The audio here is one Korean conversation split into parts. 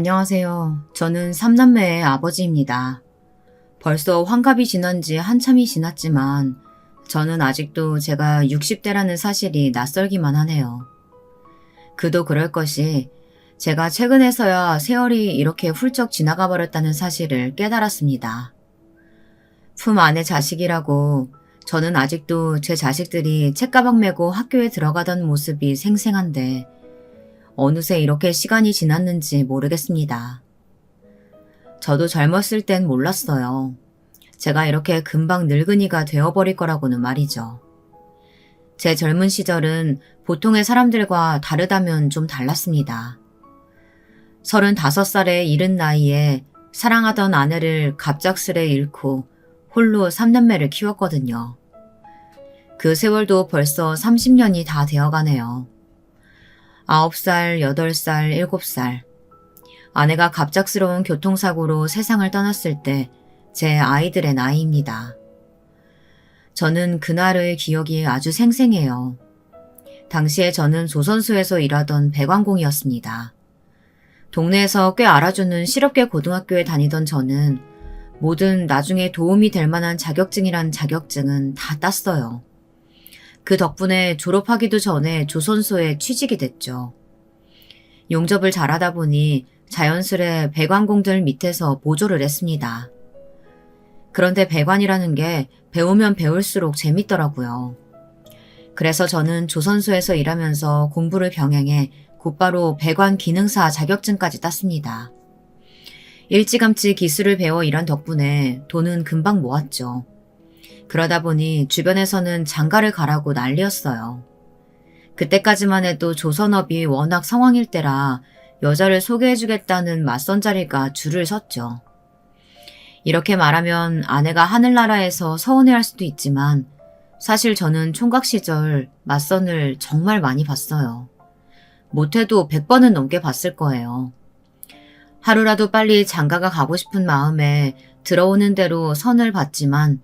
안녕하세요. 저는 3남매의 아버지입니다. 벌써 환갑이 지난 지 한참이 지났지만 저는 아직도 제가 60대라는 사실이 낯설기만 하네요. 그도 그럴 것이 제가 최근에서야 세월이 이렇게 훌쩍 지나가 버렸다는 사실을 깨달았습니다. 품 안의 자식이라고 저는 아직도 제 자식들이 책가방 메고 학교에 들어가던 모습이 생생한데 어느새 이렇게 시간이 지났는지 모르겠습니다. 저도 젊었을 땐 몰랐어요. 제가 이렇게 금방 늙은이가 되어버릴 거라고는 말이죠. 제 젊은 시절은 보통의 사람들과 다르다면 좀 달랐습니다. 35살의 이른 나이에 사랑하던 아내를 갑작스레 잃고 홀로 3남매를 키웠거든요. 그 세월도 벌써 30년이 다 되어가네요. 9살, 8살, 7살. 아내가 갑작스러운 교통사고로 세상을 떠났을 때 제 아이들의 나이입니다. 저는 그날의 기억이 아주 생생해요. 당시에 저는 조선소에서 일하던 배관공이었습니다. 동네에서 꽤 알아주는 실업계 고등학교에 다니던 저는 뭐든 나중에 도움이 될 만한 자격증이란 자격증은 다 땄어요. 그 덕분에 졸업하기도 전에 조선소에 취직이 됐죠. 용접을 잘하다 보니 자연스레 배관공들 밑에서 보조를 했습니다. 그런데 배관이라는 게 배우면 배울수록 재밌더라고요. 그래서 저는 조선소에서 일하면서 공부를 병행해 곧바로 배관 기능사 자격증까지 땄습니다. 일찌감치 기술을 배워 일한 덕분에 돈은 금방 모았죠. 그러다 보니 주변에서는 장가를 가라고 난리였어요. 그때까지만 해도 조선업이 워낙 성황일 때라 여자를 소개해주겠다는 맞선 자리가 줄을 섰죠. 이렇게 말하면 아내가 하늘나라에서 서운해할 수도 있지만 사실 저는 총각 시절 맞선을 정말 많이 봤어요. 못해도 100번은 넘게 봤을 거예요. 하루라도 빨리 장가가 가고 싶은 마음에 들어오는 대로 선을 봤지만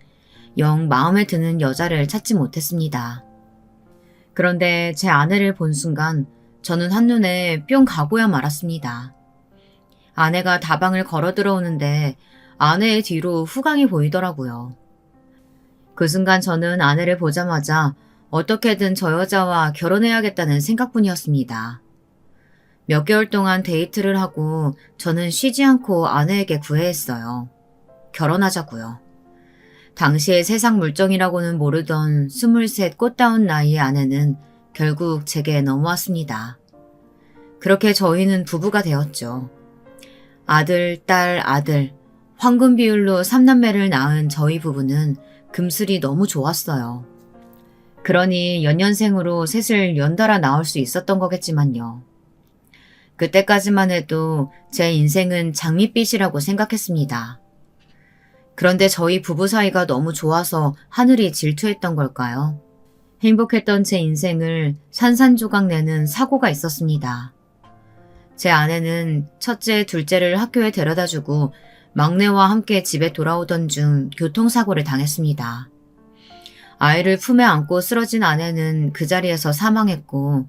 영 마음에 드는 여자를 찾지 못했습니다. 그런데 제 아내를 본 순간 저는 한눈에 뿅 가고야 말았습니다. 아내가 다방을 걸어 들어오는데 아내의 뒤로 후광이 보이더라고요. 그 순간 저는 아내를 보자마자 어떻게든 저 여자와 결혼해야겠다는 생각뿐이었습니다. 몇 개월 동안 데이트를 하고 저는 쉬지 않고 아내에게 구애했어요. 결혼하자고요. 당시에 세상 물정이라고는 모르던 23 꽃다운 나이의 아내는 결국 제게 넘어왔습니다. 그렇게 저희는 부부가 되었죠. 아들, 딸, 아들, 황금 비율로 3남매를 낳은 저희 부부는 금슬이 너무 좋았어요. 그러니 연년생으로 셋을 연달아 낳을 수 있었던 거겠지만요. 그때까지만 해도 제 인생은 장밋빛이라고 생각했습니다. 그런데 저희 부부 사이가 너무 좋아서 하늘이 질투했던 걸까요? 행복했던 제 인생을 산산조각 내는 사고가 있었습니다. 제 아내는 첫째, 둘째를 학교에 데려다주고 막내와 함께 집에 돌아오던 중 교통사고를 당했습니다. 아이를 품에 안고 쓰러진 아내는 그 자리에서 사망했고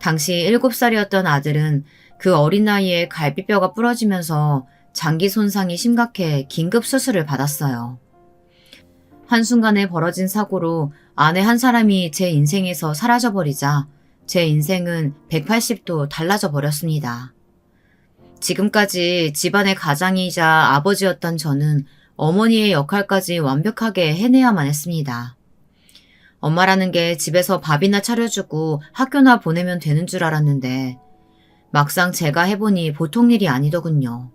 당시 7살이었던 아들은 그 어린 나이에 갈비뼈가 부러지면서 장기 손상이 심각해 긴급 수술을 받았어요. 한순간에 벌어진 사고로 아내 한 사람이 제 인생에서 사라져버리자 제 인생은 180도 달라져 버렸습니다. 지금까지 집안의 가장이자 아버지였던 저는 어머니의 역할까지 완벽하게 해내야만 했습니다. 엄마라는 게 집에서 밥이나 차려주고 학교나 보내면 되는 줄 알았는데 막상 제가 해보니 보통 일이 아니더군요.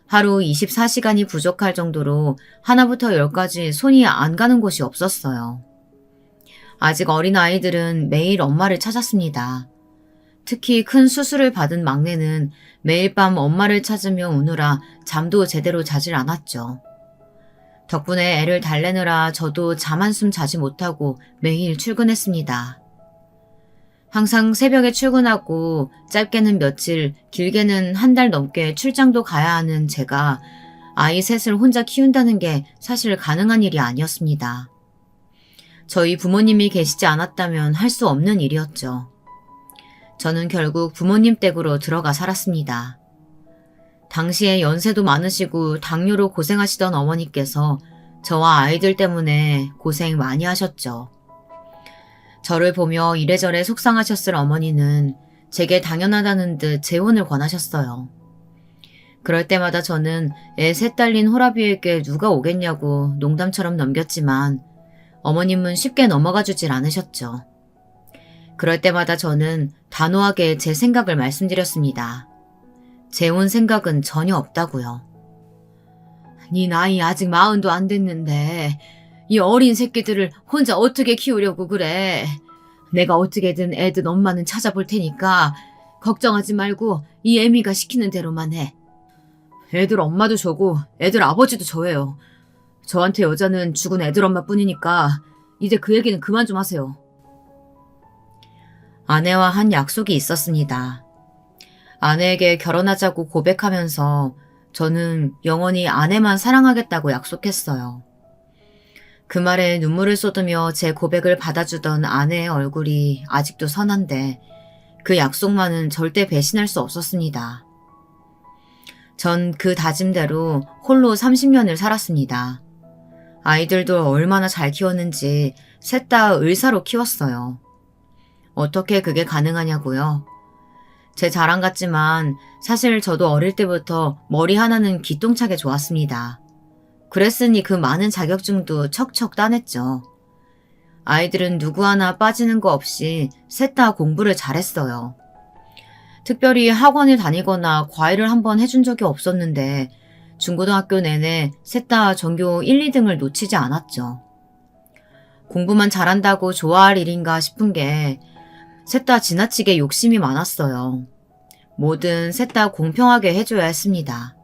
하루 24시간이 부족할 정도로 하나부터 10까지 손이 안 가는 곳이 없었어요. 아직 어린 아이들은 매일 엄마를 찾았습니다. 특히 큰 수술을 받은 막내는 매일 밤 엄마를 찾으며 우느라 잠도 제대로 자질 않았죠. 덕분에 애를 달래느라 저도 잠 한숨 자지 못하고 매일 출근했습니다. 항상 새벽에 출근하고 짧게는 며칠, 길게는 한 달 넘게 출장도 가야 하는 제가 아이 셋을 혼자 키운다는 게 사실 가능한 일이 아니었습니다. 저희 부모님이 계시지 않았다면 할 수 없는 일이었죠. 저는 결국 부모님 댁으로 들어가 살았습니다. 당시에 연세도 많으시고 당뇨로 고생하시던 어머니께서 저와 아이들 때문에 고생 많이 하셨죠. 저를 보며 이래저래 속상하셨을 어머니는 제게 당연하다는 듯 재혼을 권하셨어요. 그럴 때마다 저는 애 셋 딸린 호라비에게 누가 오겠냐고 농담처럼 넘겼지만 어머님은 쉽게 넘어가 주질 않으셨죠. 그럴 때마다 저는 단호하게 제 생각을 말씀드렸습니다. 재혼 생각은 전혀 없다고요. 네 나이 아직 40도 안 됐는데 이 어린 새끼들을 혼자 어떻게 키우려고 그래. 내가 어떻게든 애들 엄마는 찾아볼 테니까 걱정하지 말고 이 애미가 시키는 대로만 해. 애들 엄마도 저고 애들 아버지도 저예요. 저한테 여자는 죽은 애들 엄마뿐이니까 이제 그 얘기는 그만 좀 하세요. 아내와 한 약속이 있었습니다. 아내에게 결혼하자고 고백하면서 저는 영원히 아내만 사랑하겠다고 약속했어요. 그 말에 눈물을 쏟으며 제 고백을 받아주던 아내의 얼굴이 아직도 선한데 그 약속만은 절대 배신할 수 없었습니다. 전 그 다짐대로 홀로 30년을 살았습니다. 아이들도 얼마나 잘 키웠는지 셋 다 의사로 키웠어요. 어떻게 그게 가능하냐고요? 제 자랑 같지만 사실 저도 어릴 때부터 머리 하나는 기똥차게 좋았습니다. 그랬으니 그 많은 자격증도 척척 따냈죠. 아이들은 누구 하나 빠지는 거 없이 셋 다 공부를 잘했어요. 특별히 학원을 다니거나 과외를 한번 해준 적이 없었는데 중고등학교 내내 셋 다 전교 1, 2등을 놓치지 않았죠. 공부만 잘한다고 좋아할 일인가 싶은 게 셋 다 지나치게 욕심이 많았어요. 뭐든 셋 다 공평하게 해줘야 했습니다.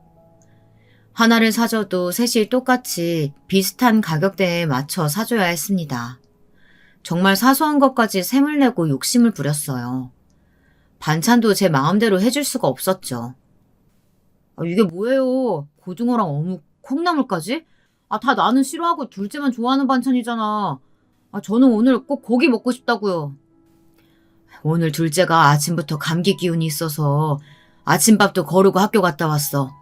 하나를 사줘도 셋이 똑같이 비슷한 가격대에 맞춰 사줘야 했습니다. 정말 사소한 것까지 셈을 내고 욕심을 부렸어요. 반찬도 제 마음대로 해줄 수가 없었죠. 이게 뭐예요? 고등어랑 어묵, 콩나물까지? 다 나는 싫어하고 둘째만 좋아하는 반찬이잖아. 저는 오늘 꼭 고기 먹고 싶다고요. 오늘 둘째가 아침부터 감기 기운이 있어서 아침밥도 거르고 학교 갔다 왔어.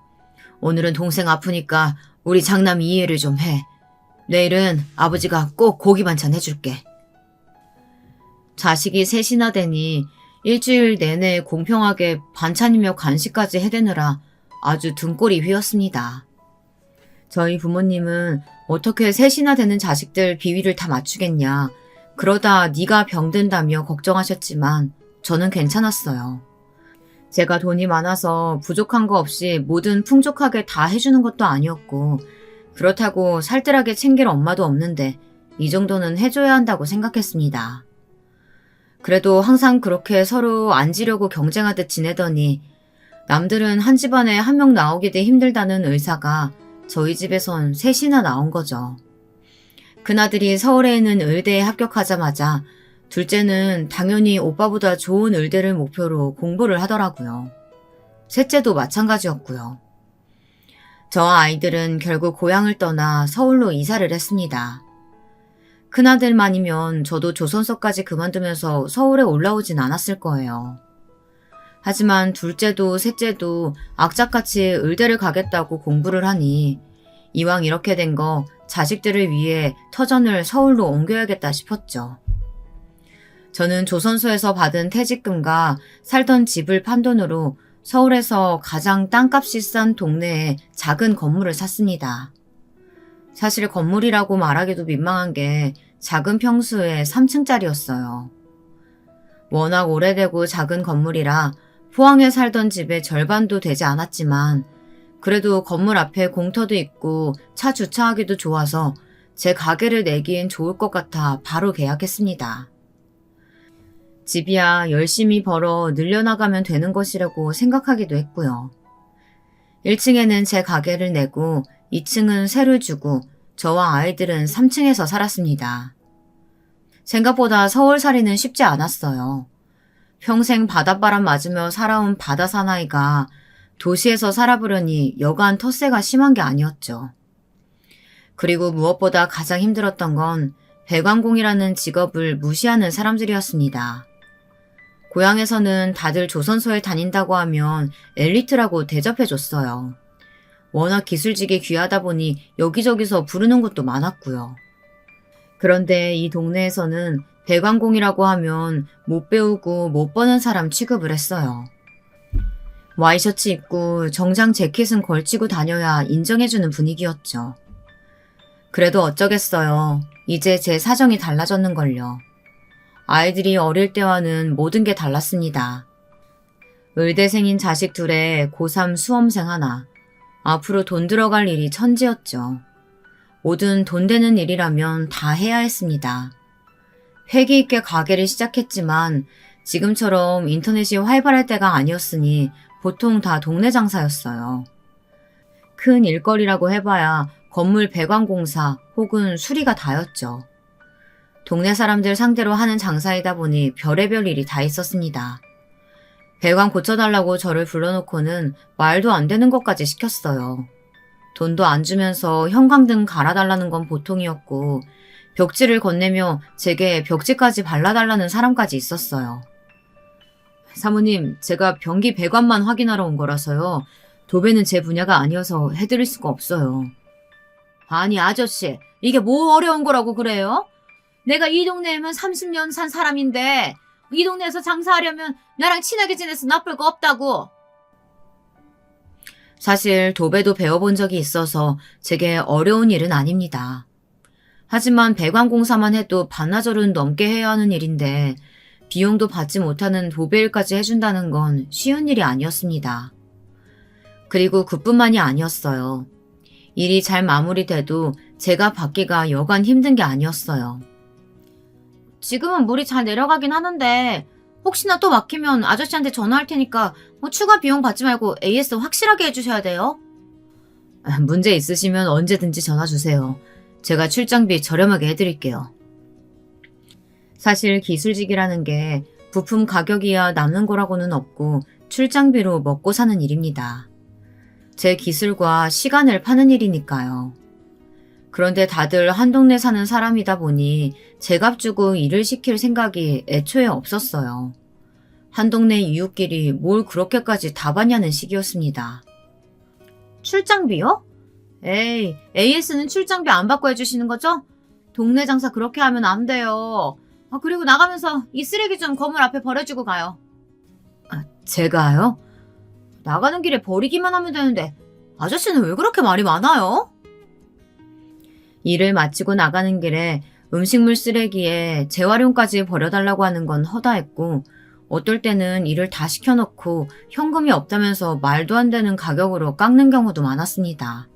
오늘은 동생 아프니까 우리 장남이 이해를 좀 해. 내일은 아버지가 꼭 고기 반찬 해줄게. 자식이 셋이나 되니 일주일 내내 공평하게 반찬이며 간식까지 해대느라 아주 등골이 휘었습니다. 저희 부모님은 어떻게 셋이나 되는 자식들 비위를 다 맞추겠냐. 그러다 네가 병든다며 걱정하셨지만 저는 괜찮았어요. 제가 돈이 많아서 부족한 거 없이 뭐든 풍족하게 다 해주는 것도 아니었고 그렇다고 살뜰하게 챙길 엄마도 없는데 이 정도는 해줘야 한다고 생각했습니다. 그래도 항상 그렇게 서로 앉으려고 경쟁하듯 지내더니 남들은 한 집안에 한 명 나오기도 힘들다는 의사가 저희 집에선 셋이나 나온 거죠. 큰아들이 서울에 있는 의대에 합격하자마자 둘째는 당연히 오빠보다 좋은 의대를 목표로 공부를 하더라고요. 셋째도 마찬가지였고요. 저와 아이들은 결국 고향을 떠나 서울로 이사를 했습니다. 큰아들만이면 저도 조선소까지 그만두면서 서울에 올라오진 않았을 거예요. 하지만 둘째도 셋째도 악착같이 의대를 가겠다고 공부를 하니 이왕 이렇게 된 거 자식들을 위해 터전을 서울로 옮겨야겠다 싶었죠. 저는 조선소에서 받은 퇴직금과 살던 집을 판 돈으로 서울에서 가장 땅값이 싼 동네에 작은 건물을 샀습니다. 사실 건물이라고 말하기도 민망한 게 작은 평수에 3층짜리였어요. 워낙 오래되고 작은 건물이라 포항에 살던 집의 절반도 되지 않았지만 그래도 건물 앞에 공터도 있고 차 주차하기도 좋아서 제 가게를 내기엔 좋을 것 같아 바로 계약했습니다. 집이야 열심히 벌어 늘려나가면 되는 것이라고 생각하기도 했고요. 1층에는 제 가게를 내고 2층은 세를 주고 저와 아이들은 3층에서 살았습니다. 생각보다 서울살이는 쉽지 않았어요. 평생 바닷바람 맞으며 살아온 바다 사나이가 도시에서 살아보려니 여간 텃세가 심한 게 아니었죠. 그리고 무엇보다 가장 힘들었던 건 배관공이라는 직업을 무시하는 사람들이었습니다. 고향에서는 다들 조선소에 다닌다고 하면 엘리트라고 대접해줬어요. 워낙 기술직이 귀하다 보니 여기저기서 부르는 것도 많았고요. 그런데 이 동네에서는 배관공이라고 하면 못 배우고 못 버는 사람 취급을 했어요. 와이셔츠 입고 정장 재킷은 걸치고 다녀야 인정해주는 분위기였죠. 그래도 어쩌겠어요. 이제 제 사정이 달라졌는걸요. 아이들이 어릴 때와는 모든 게 달랐습니다. 의대생인 자식 둘에 고3 수험생 하나. 앞으로 돈 들어갈 일이 천지였죠. 뭐든 돈 되는 일이라면 다 해야 했습니다. 패기 있게 가게를 시작했지만 지금처럼 인터넷이 활발할 때가 아니었으니 보통 다 동네 장사였어요. 큰 일거리라고 해봐야 건물 배관공사 혹은 수리가 다였죠. 동네 사람들 상대로 하는 장사이다 보니 별의별 일이 다 있었습니다. 배관 고쳐달라고 저를 불러놓고는 말도 안 되는 것까지 시켰어요. 돈도 안 주면서 형광등 갈아달라는 건 보통이었고 벽지를 건네며 제게 벽지까지 발라달라는 사람까지 있었어요. 사모님, 제가 변기 배관만 확인하러 온 거라서요. 도배는 제 분야가 아니어서 해드릴 수가 없어요. 아니 아저씨, 이게 뭐 어려운 거라고 그래요? 내가 이 동네에만 30년 산 사람인데 이 동네에서 장사하려면 나랑 친하게 지내서 나쁠 거 없다고. 사실 도배도 배워본 적이 있어서 제게 어려운 일은 아닙니다. 하지만 배관공사만 해도 반나절은 넘게 해야 하는 일인데 비용도 받지 못하는 도배일까지 해준다는 건 쉬운 일이 아니었습니다. 그리고 그뿐만이 아니었어요. 일이 잘 마무리돼도 제가 받기가 여간 힘든 게 아니었어요. 지금은 물이 잘 내려가긴 하는데 혹시나 또 막히면 아저씨한테 전화할 테니까 추가 비용 받지 말고 AS 확실하게 해주셔야 돼요. 문제 있으시면 언제든지 전화 주세요. 제가 출장비 저렴하게 해드릴게요. 사실 기술직이라는 게 부품 가격이야 남는 거라고는 없고 출장비로 먹고 사는 일입니다. 제 기술과 시간을 파는 일이니까요. 그런데 다들 한 동네 사는 사람이다 보니 제값 주고 일을 시킬 생각이 애초에 없었어요. 한 동네 이웃끼리 뭘 그렇게까지 다 받냐는 식이었습니다. 출장비요? 에이, AS는 출장비 안 받고 해주시는 거죠? 동네 장사 그렇게 하면 안 돼요. 그리고 나가면서 이 쓰레기 좀 건물 앞에 버려주고 가요. 제가요? 나가는 길에 버리기만 하면 되는데 아저씨는 왜 그렇게 말이 많아요? 일을 마치고 나가는 길에 음식물 쓰레기에 재활용까지 버려달라고 하는 건 허다했고 어떨 때는 일을 다 시켜놓고 현금이 없다면서 말도 안 되는 가격으로 깎는 경우도 많았습니다.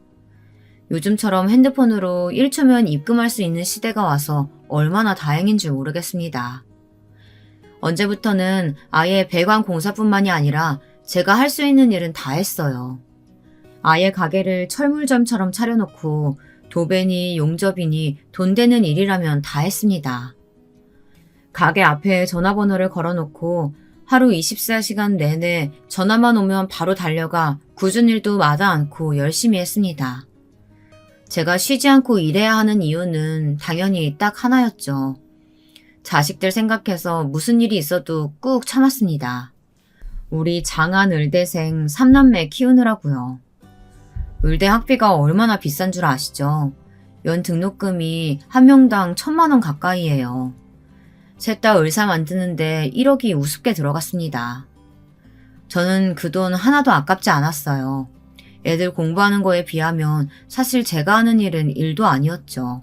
요즘처럼 핸드폰으로 1초면 입금할 수 있는 시대가 와서 얼마나 다행인지 모르겠습니다. 언제부터는 아예 배관 공사뿐만이 아니라 제가 할 수 있는 일은 다 했어요. 아예 가게를 철물점처럼 차려놓고 도배니 용접이니 돈 되는 일이라면 다 했습니다. 가게 앞에 전화번호를 걸어놓고 하루 24시간 내내 전화만 오면 바로 달려가 굳은 일도 마다 않고 열심히 했습니다. 제가 쉬지 않고 일해야 하는 이유는 당연히 딱 하나였죠. 자식들 생각해서 무슨 일이 있어도 꾹 참았습니다. 우리 장한 의대생 3남매 키우느라고요. 의대 학비가 얼마나 비싼 줄 아시죠? 연 등록금이 한 명당 1,000만 원 가까이예요. 셋 다 의사 만드는데 1억이 우습게 들어갔습니다. 저는 그 돈 하나도 아깝지 않았어요. 애들 공부하는 거에 비하면 사실 제가 하는 일은 일도 아니었죠.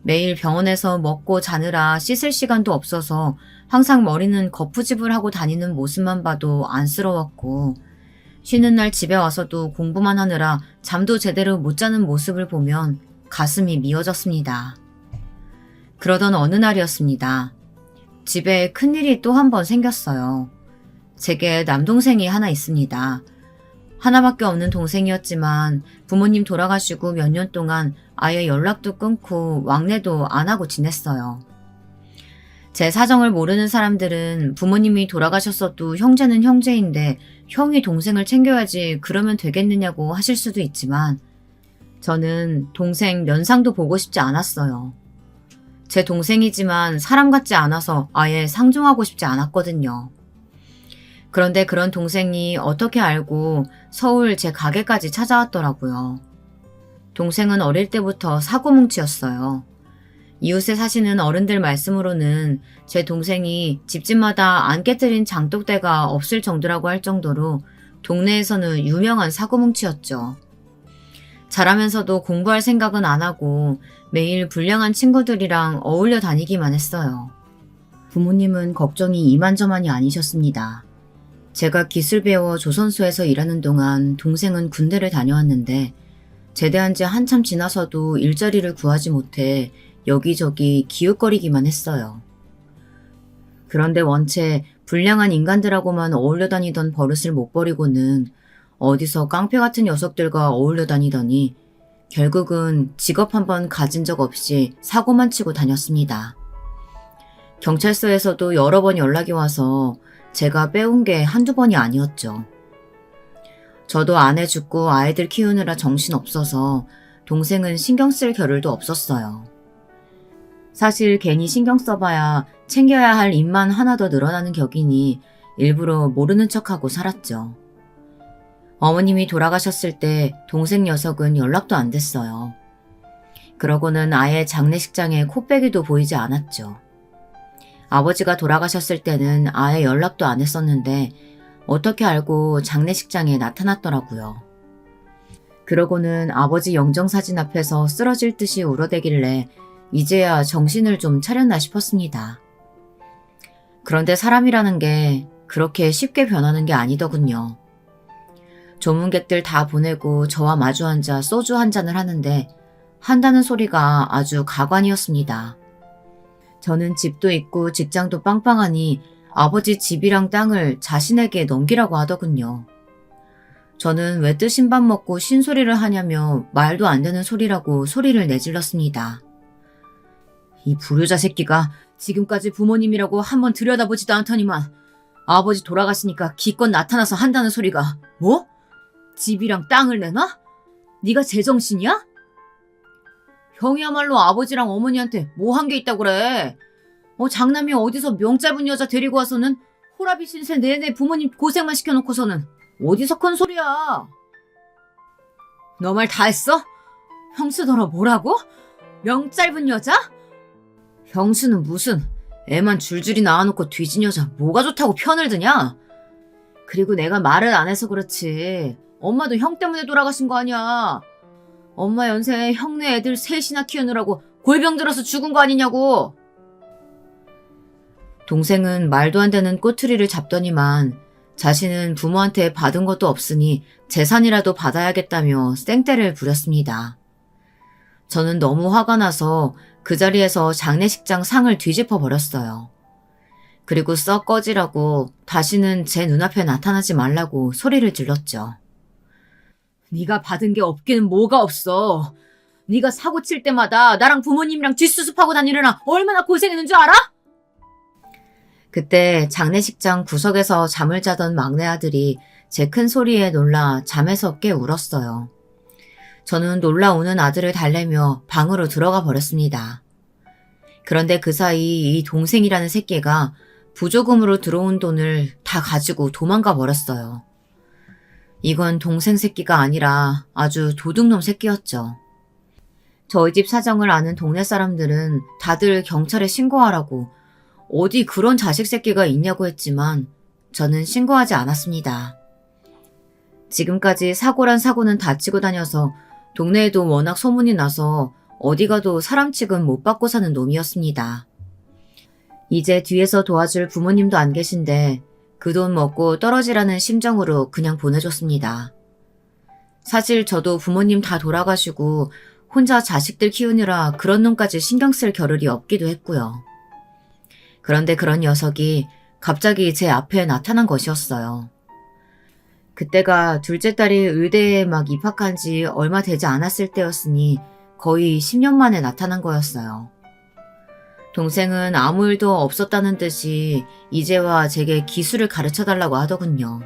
매일 병원에서 먹고 자느라 씻을 시간도 없어서 항상 머리는 거푸집을 하고 다니는 모습만 봐도 안쓰러웠고 쉬는 날 집에 와서도 공부만 하느라 잠도 제대로 못 자는 모습을 보면 가슴이 미어졌습니다. 그러던 어느 날이었습니다. 집에 큰일이 또 한 번 생겼어요. 제게 남동생이 하나 있습니다. 하나밖에 없는 동생이었지만 부모님 돌아가시고 몇 년 동안 아예 연락도 끊고 왕래도 안 하고 지냈어요. 제 사정을 모르는 사람들은 부모님이 돌아가셨어도 형제는 형제인데 형이 동생을 챙겨야지 그러면 되겠느냐고 하실 수도 있지만 저는 동생 면상도 보고 싶지 않았어요. 제 동생이지만 사람 같지 않아서 아예 상종하고 싶지 않았거든요. 그런데 그런 동생이 어떻게 알고 서울 제 가게까지 찾아왔더라고요. 동생은 어릴 때부터 사고뭉치였어요. 이웃에 사시는 어른들 말씀으로는 제 동생이 집집마다 안 깨뜨린 장독대가 없을 정도라고 할 정도로 동네에서는 유명한 사고뭉치였죠. 자라면서도 공부할 생각은 안 하고 매일 불량한 친구들이랑 어울려 다니기만 했어요. 부모님은 걱정이 이만저만이 아니셨습니다. 제가 기술 배워 조선소에서 일하는 동안 동생은 군대를 다녀왔는데 제대한 지 한참 지나서도 일자리를 구하지 못해 여기저기 기웃거리기만 했어요. 그런데 원체 불량한 인간들하고만 어울려 다니던 버릇을 못 버리고는 어디서 깡패 같은 녀석들과 어울려 다니더니 결국은 직업 한번 가진 적 없이 사고만 치고 다녔습니다. 경찰서에서도 여러 번 연락이 와서 제가 빼온 게 한두 번이 아니었죠. 저도 아내 죽고 아이들 키우느라 정신없어서 동생은 신경 쓸 겨를도 없었어요. 사실 괜히 신경 써봐야 챙겨야 할 일만 하나 더 늘어나는 격이니 일부러 모르는 척하고 살았죠. 어머님이 돌아가셨을 때 동생 녀석은 연락도 안 됐어요. 그러고는 아예 장례식장에 코빼기도 보이지 않았죠. 아버지가 돌아가셨을 때는 아예 연락도 안 했었는데 어떻게 알고 장례식장에 나타났더라고요. 그러고는 아버지 영정사진 앞에서 쓰러질 듯이 울어대길래 이제야 정신을 좀 차렸나 싶었습니다. 그런데 사람이라는 게 그렇게 쉽게 변하는 게 아니더군요. 조문객들 다 보내고 저와 마주 앉아 소주 한 잔을 하는데 한다는 소리가 아주 가관이었습니다. 저는 집도 있고 직장도 빵빵하니 아버지 집이랑 땅을 자신에게 넘기라고 하더군요. 저는 왜 뜨신 밥 먹고 신소리를 하냐며 말도 안 되는 소리라고 소리를 내질렀습니다. 이 불효자 새끼가 지금까지 부모님이라고 한번 들여다보지도 않더니만 아버지 돌아가시니까 기껏 나타나서 한다는 소리가 뭐? 집이랑 땅을 내놔? 네가 제정신이야? 형이야말로 아버지랑 어머니한테 뭐 한 게 있다고 그래. 장남이 어디서 명 짧은 여자 데리고 와서는 호라비 신세 내내 부모님 고생만 시켜놓고서는 어디서 큰 소리야. 너 말 다 했어? 형수더러 뭐라고? 명 짧은 여자? 형수는 무슨 애만 줄줄이 낳아놓고 뒤진 여자 뭐가 좋다고 편을 드냐? 그리고 내가 말을 안 해서 그렇지 엄마도 형 때문에 돌아가신 거 아니야. 엄마 연세에 형네 애들 셋이나 키우느라고 골병 들어서 죽은 거 아니냐고. 동생은 말도 안 되는 꼬투리를 잡더니만 자신은 부모한테 받은 것도 없으니 재산이라도 받아야겠다며 쌩떼를 부렸습니다. 저는 너무 화가 나서 그 자리에서 장례식장 상을 뒤집어 버렸어요. 그리고 썩 꺼지라고 다시는 제 눈앞에 나타나지 말라고 소리를 질렀죠. 네가 받은 게 없기는 뭐가 없어. 네가 사고 칠 때마다 나랑 부모님이랑 뒷수습하고 다니느라 얼마나 고생했는 줄 알아? 그때 장례식장 구석에서 잠을 자던 막내 아들이 제 큰 소리에 놀라 잠에서 깨 울었어요. 저는 놀라 우는 아들을 달래며 방으로 들어가 버렸습니다. 그런데 그 사이 이 동생이라는 새끼가 부조금으로 들어온 돈을 다 가지고 도망가 버렸어요. 이건 동생 새끼가 아니라 아주 도둑놈 새끼였죠. 저희 집 사정을 아는 동네 사람들은 다들 경찰에 신고하라고 어디 그런 자식 새끼가 있냐고 했지만 저는 신고하지 않았습니다. 지금까지 사고란 사고는 다 치고 다녀서 동네에도 워낙 소문이 나서 어디 가도 사람 취급 못 받고 사는 놈이었습니다. 이제 뒤에서 도와줄 부모님도 안 계신데 그 돈 먹고 떨어지라는 심정으로 그냥 보내줬습니다. 사실 저도 부모님 다 돌아가시고 혼자 자식들 키우느라 그런 놈까지 신경 쓸 겨를이 없기도 했고요. 그런데 그런 녀석이 갑자기 제 앞에 나타난 것이었어요. 그때가 둘째 딸이 의대에 막 입학한 지 얼마 되지 않았을 때였으니 거의 10년 만에 나타난 거였어요. 동생은 아무 일도 없었다는 듯이 이제와 제게 기술을 가르쳐달라고 하더군요.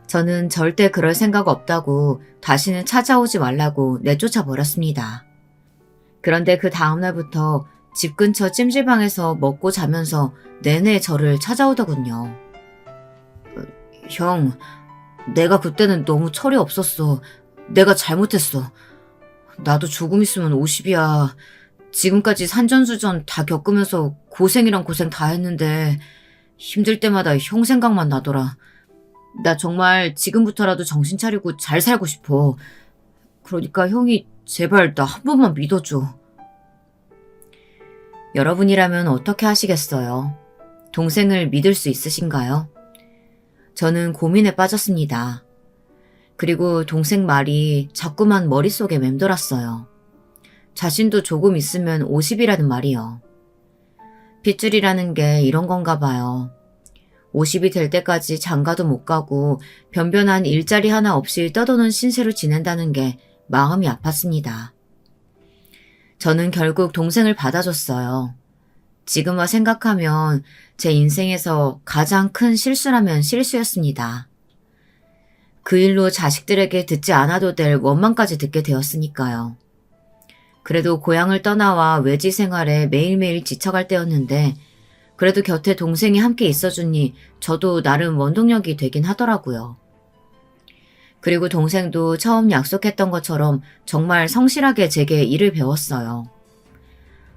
저는 절대 그럴 생각 없다고 다시는 찾아오지 말라고 내쫓아 버렸습니다. 그런데 그 다음날부터 집 근처 찜질방에서 먹고 자면서 내내 저를 찾아오더군요. 형, 내가 그때는 너무 철이 없었어. 내가 잘못했어. 나도 조금 있으면 50이야. 지금까지 산전수전 다 겪으면서 고생이랑 고생 다 했는데 힘들 때마다 형 생각만 나더라. 나 정말 지금부터라도 정신 차리고 잘 살고 싶어. 그러니까 형이 제발 나 한 번만 믿어줘. 여러분이라면 어떻게 하시겠어요? 동생을 믿을 수 있으신가요? 저는 고민에 빠졌습니다. 그리고 동생 말이 자꾸만 머릿속에 맴돌았어요. 자신도 조금 있으면 50이라는 말이요. 핏줄이라는 게 이런 건가 봐요. 50이 될 때까지 장가도 못 가고 변변한 일자리 하나 없이 떠도는 신세로 지낸다는 게 마음이 아팠습니다. 저는 결국 동생을 받아줬어요. 지금 와 생각하면 제 인생에서 가장 큰 실수라면 실수였습니다. 그 일로 자식들에게 듣지 않아도 될 원망까지 듣게 되었으니까요. 그래도 고향을 떠나와 외지 생활에 매일매일 지쳐갈 때였는데 그래도 곁에 동생이 함께 있어주니 저도 나름 원동력이 되긴 하더라고요. 그리고 동생도 처음 약속했던 것처럼 정말 성실하게 제게 일을 배웠어요.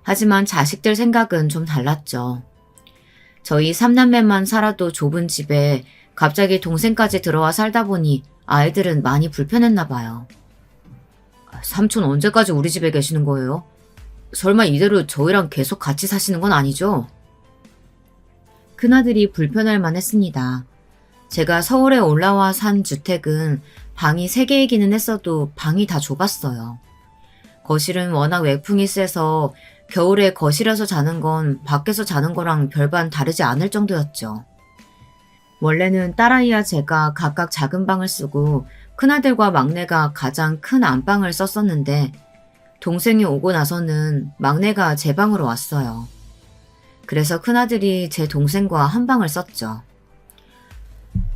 하지만 자식들 생각은 좀 달랐죠. 저희 3남매만 살아도 좁은 집에 갑자기 동생까지 들어와 살다 보니 아이들은 많이 불편했나 봐요. 삼촌 언제까지 우리 집에 계시는 거예요? 설마 이대로 저희랑 계속 같이 사시는 건 아니죠? 큰아들이 불편할 만했습니다. 제가 서울에 올라와 산 주택은 방이 3개이기는 했어도 방이 다 좁았어요. 거실은 워낙 외풍이 세서 겨울에 거실에서 자는 건 밖에서 자는 거랑 별반 다르지 않을 정도였죠. 원래는 딸아이와 제가 각각 작은 방을 쓰고 큰아들과 막내가 가장 큰 안방을 썼었는데 동생이 오고 나서는 막내가 제 방으로 왔어요. 그래서 큰아들이 제 동생과 한 방을 썼죠.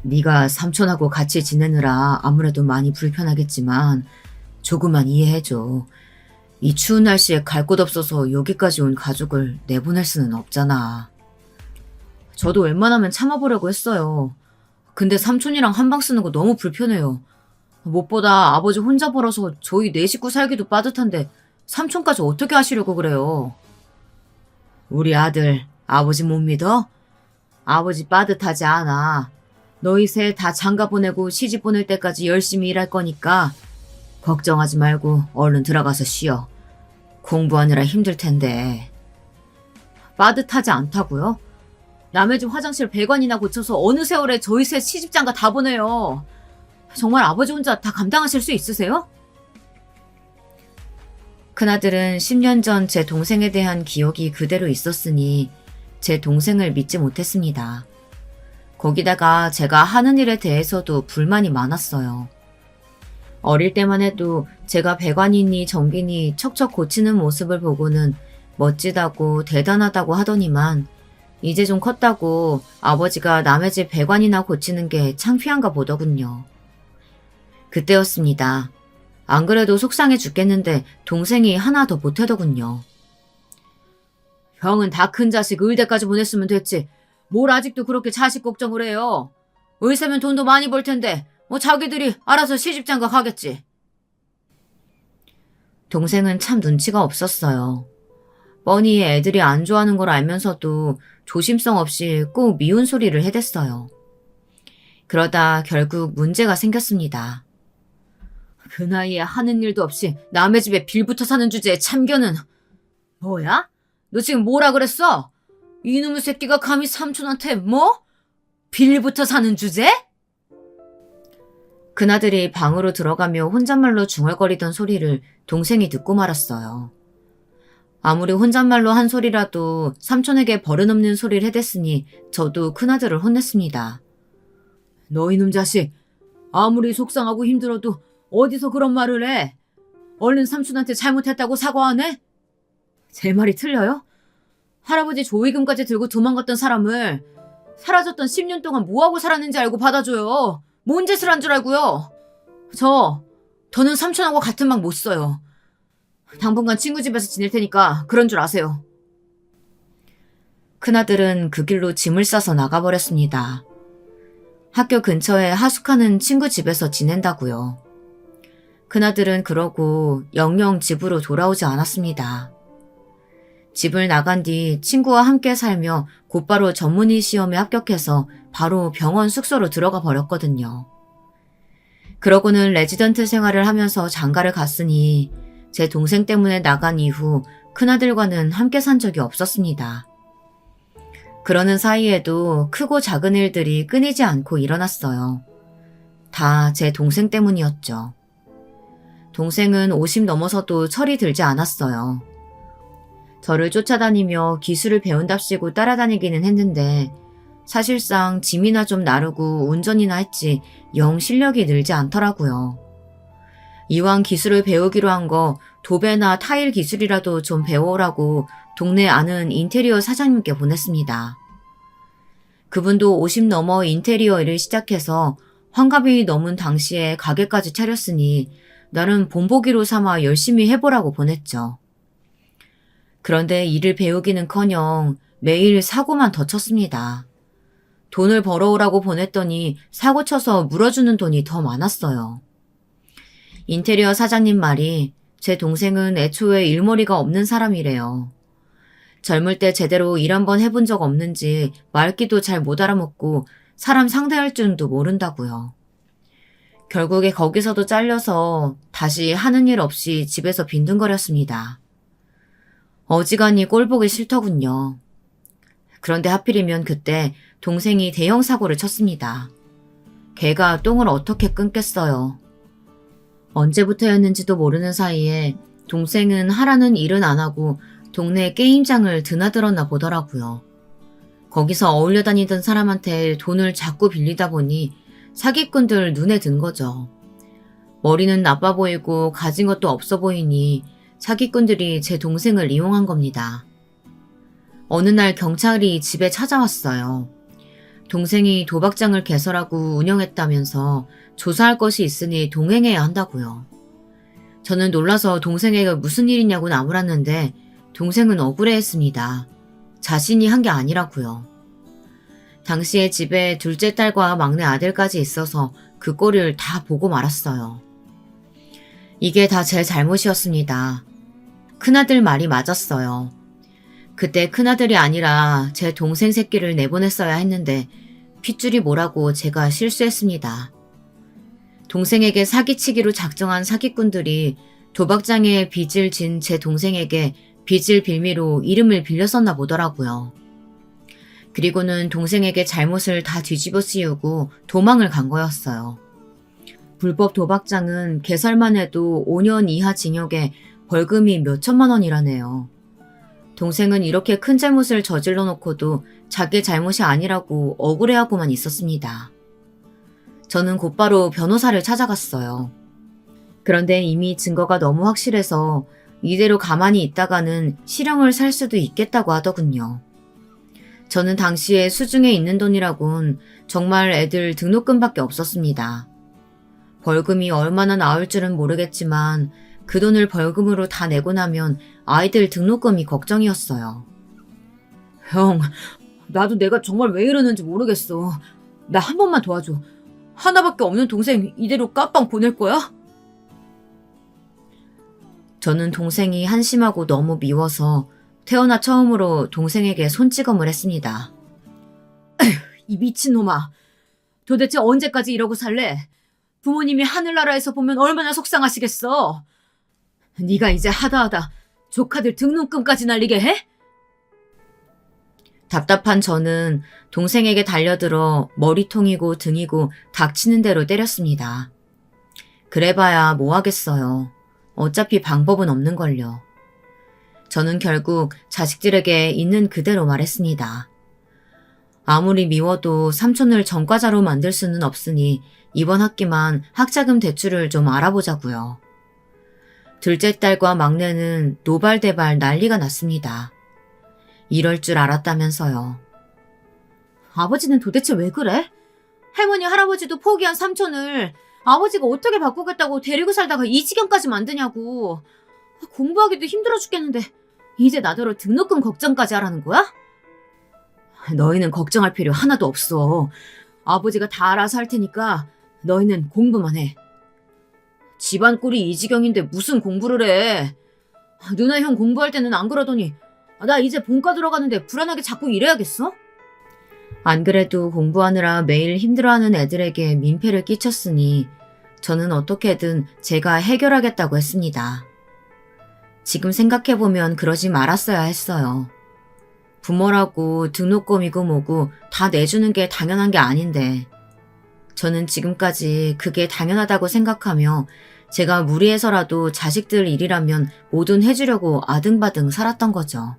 네가 삼촌하고 같이 지내느라 아무래도 많이 불편하겠지만 조금만 이해해줘. 이 추운 날씨에 갈 곳 없어서 여기까지 온 가족을 내보낼 수는 없잖아. 저도 웬만하면 참아보려고 했어요. 근데 삼촌이랑 한 방 쓰는 거 너무 불편해요. 무엇보다 아버지 혼자 벌어서 저희 4식구 살기도 빠듯한데 삼촌까지 어떻게 하시려고 그래요? 우리 아들, 아버지 못 믿어? 아버지 빠듯하지 않아. 너희 셋 다 장가 보내고 시집 보낼 때까지 열심히 일할 거니까 걱정하지 말고 얼른 들어가서 쉬어. 공부하느라 힘들 텐데. 빠듯하지 않다고요? 남의 집 화장실 100원이나 고쳐서 어느 세월에 저희 셋 시집장가 다 보내요. 정말 아버지 혼자 다 감당하실 수 있으세요? 큰아들은 10년 전 제 동생에 대한 기억이 그대로 있었으니 제 동생을 믿지 못했습니다. 거기다가 제가 하는 일에 대해서도 불만이 많았어요. 어릴 때만 해도 제가 배관이니 전기니 척척 고치는 모습을 보고는 멋지다고 대단하다고 하더니만 이제 좀 컸다고 아버지가 남의 집 배관이나 고치는 게 창피한가 보더군요. 그때였습니다. 안 그래도 속상해 죽겠는데 동생이 하나 더 보태더군요. 형은 다 큰 자식 의대까지 보냈으면 됐지. 뭘 아직도 그렇게 자식 걱정을 해요. 의사면 돈도 많이 벌 텐데 뭐 자기들이 알아서 시집장가 가겠지. 동생은 참 눈치가 없었어요. 뻔히 애들이 안 좋아하는 걸 알면서도 조심성 없이 꼭 미운 소리를 해댔어요. 그러다 결국 문제가 생겼습니다. 그 나이에 하는 일도 없이 남의 집에 빌붙어 사는 주제에 참견은. 뭐야? 너 지금 뭐라 그랬어? 이놈의 새끼가 감히 삼촌한테 뭐? 빌붙어 사는 주제? 그나들이 방으로 들어가며 혼잣말로 중얼거리던 소리를 동생이 듣고 말았어요. 아무리 혼잣말로 한 소리라도 삼촌에게 버릇없는 소리를 해댔으니 저도 큰아들을 혼냈습니다. 너 이놈 자식, 아무리 속상하고 힘들어도 어디서 그런 말을 해? 얼른 삼촌한테 잘못했다고 사과 안 해? 제 말이 틀려요? 할아버지 조의금까지 들고 도망갔던 사람을 사라졌던 10년 동안 뭐하고 살았는지 알고 받아줘요. 뭔 짓을 한 줄 알고요. 더는 삼촌하고 같은 방 못 써요. 당분간 친구 집에서 지낼 테니까 그런 줄 아세요. 큰아들은 그 길로 짐을 싸서 나가버렸습니다. 학교 근처에 하숙하는 친구 집에서 지낸다고요. 큰아들은 그러고 영영 집으로 돌아오지 않았습니다. 집을 나간 뒤 친구와 함께 살며 곧바로 전문의 시험에 합격해서 바로 병원 숙소로 들어가 버렸거든요. 그러고는 레지던트 생활을 하면서 장가를 갔으니 제 동생 때문에 나간 이후 큰아들과는 함께 산 적이 없었습니다. 그러는 사이에도 크고 작은 일들이 끊이지 않고 일어났어요. 다 제 동생 때문이었죠. 동생은 50 넘어서도 철이 들지 않았어요. 저를 쫓아다니며 기술을 배운답시고 따라다니기는 했는데 사실상 짐이나 좀 나르고 운전이나 했지 영 실력이 늘지 않더라고요. 이왕 기술을 배우기로 한 거 도배나 타일 기술이라도 좀 배워오라고 동네 아는 인테리어 사장님께 보냈습니다. 그분도 50 넘어 인테리어 일을 시작해서 환갑이 넘은 당시에 가게까지 차렸으니 나름 본보기로 삼아 열심히 해보라고 보냈죠. 그런데 일을 배우기는커녕 매일 사고만 더 쳤습니다. 돈을 벌어오라고 보냈더니 사고 쳐서 물어주는 돈이 더 많았어요. 인테리어 사장님 말이 제 동생은 애초에 일머리가 없는 사람이래요. 젊을 때 제대로 일 한번 해본 적 없는지 말귀도 잘 못 알아먹고 사람 상대할 줄도 모른다고요. 결국에 거기서도 잘려서 다시 하는 일 없이 집에서 빈둥거렸습니다. 어지간히 꼴보기 싫더군요. 그런데 하필이면 그때 동생이 대형 사고를 쳤습니다. 걔가 똥을 어떻게 끊겠어요. 언제부터였는지도 모르는 사이에 동생은 하라는 일은 안 하고 동네 게임장을 드나들었나 보더라고요. 거기서 어울려 다니던 사람한테 돈을 자꾸 빌리다 보니 사기꾼들 눈에 든 거죠. 머리는 나빠 보이고 가진 것도 없어 보이니 사기꾼들이 제 동생을 이용한 겁니다. 어느 날 경찰이 집에 찾아왔어요. 동생이 도박장을 개설하고 운영했다면서 조사할 것이 있으니 동행해야 한다고요. 저는 놀라서 동생에게 무슨 일이냐고 나무랐는데 동생은 억울해했습니다. 자신이 한 게 아니라고요. 당시에 집에 둘째 딸과 막내 아들까지 있어서 그 꼴을 다 보고 말았어요. 이게 다 제 잘못이었습니다. 큰아들 말이 맞았어요. 그때 큰아들이 아니라 제 동생 새끼를 내보냈어야 했는데 핏줄이 뭐라고 제가 실수했습니다. 동생에게 사기치기로 작정한 사기꾼들이 도박장에 빚을 진 제 동생에게 빚을 빌미로 이름을 빌렸었나 보더라고요. 그리고는 동생에게 잘못을 다 뒤집어 씌우고 도망을 간 거였어요. 불법 도박장은 개설만 해도 5년 이하 징역에 벌금이 몇천만 원이라네요. 동생은 이렇게 큰 잘못을 저질러 놓고도 자기 잘못이 아니라고 억울해하고만 있었습니다. 저는 곧바로 변호사를 찾아갔어요. 그런데 이미 증거가 너무 확실해서 이대로 가만히 있다가는 실형을 살 수도 있겠다고 하더군요. 저는 당시에 수중에 있는 돈이라곤 정말 애들 등록금밖에 없었습니다. 벌금이 얼마나 나올 줄은 모르겠지만 그 돈을 벌금으로 다 내고 나면 아이들 등록금이 걱정이었어요. 형, 나도 내가 정말 왜 이러는지 모르겠어. 나 한 번만 도와줘. 하나밖에 없는 동생 이대로 깜빵 보낼 거야? 저는 동생이 한심하고 너무 미워서 태어나 처음으로 동생에게 손찌검을 했습니다. 이 미친놈아. 도대체 언제까지 이러고 살래? 부모님이 하늘나라에서 보면 얼마나 속상하시겠어. 네가 이제 하다하다 조카들 등록금까지 날리게 해? 답답한 저는 동생에게 달려들어 머리통이고 등이고 닥치는 대로 때렸습니다. 그래봐야 뭐 하겠어요. 어차피 방법은 없는걸요. 저는 결국 자식들에게 있는 그대로 말했습니다. 아무리 미워도 삼촌을 전과자로 만들 수는 없으니 이번 학기만 학자금 대출을 좀 알아보자고요. 둘째 딸과 막내는 노발대발 난리가 났습니다. 이럴 줄 알았다면서요. 아버지는 도대체 왜 그래? 할머니 할아버지도 포기한 삼촌을 아버지가 어떻게 바꾸겠다고 데리고 살다가 이 지경까지 만드냐고. 공부하기도 힘들어 죽겠는데 이제 나더러 등록금 걱정까지 하라는 거야? 너희는 걱정할 필요 하나도 없어. 아버지가 다 알아서 할 테니까 너희는 공부만 해. 집안 꼴이 이 지경인데 무슨 공부를 해. 누나 형 공부할 때는 안 그러더니 나 이제 본과 들어가는데 불안하게 자꾸 이래야겠어? 안 그래도 공부하느라 매일 힘들어하는 애들에게 민폐를 끼쳤으니 저는 어떻게든 제가 해결하겠다고 했습니다. 지금 생각해보면 그러지 말았어야 했어요. 부모라고 등록금이고 뭐고 다 내주는 게 당연한 게 아닌데 저는 지금까지 그게 당연하다고 생각하며 제가 무리해서라도 자식들 일이라면 뭐든 해주려고 아등바등 살았던 거죠.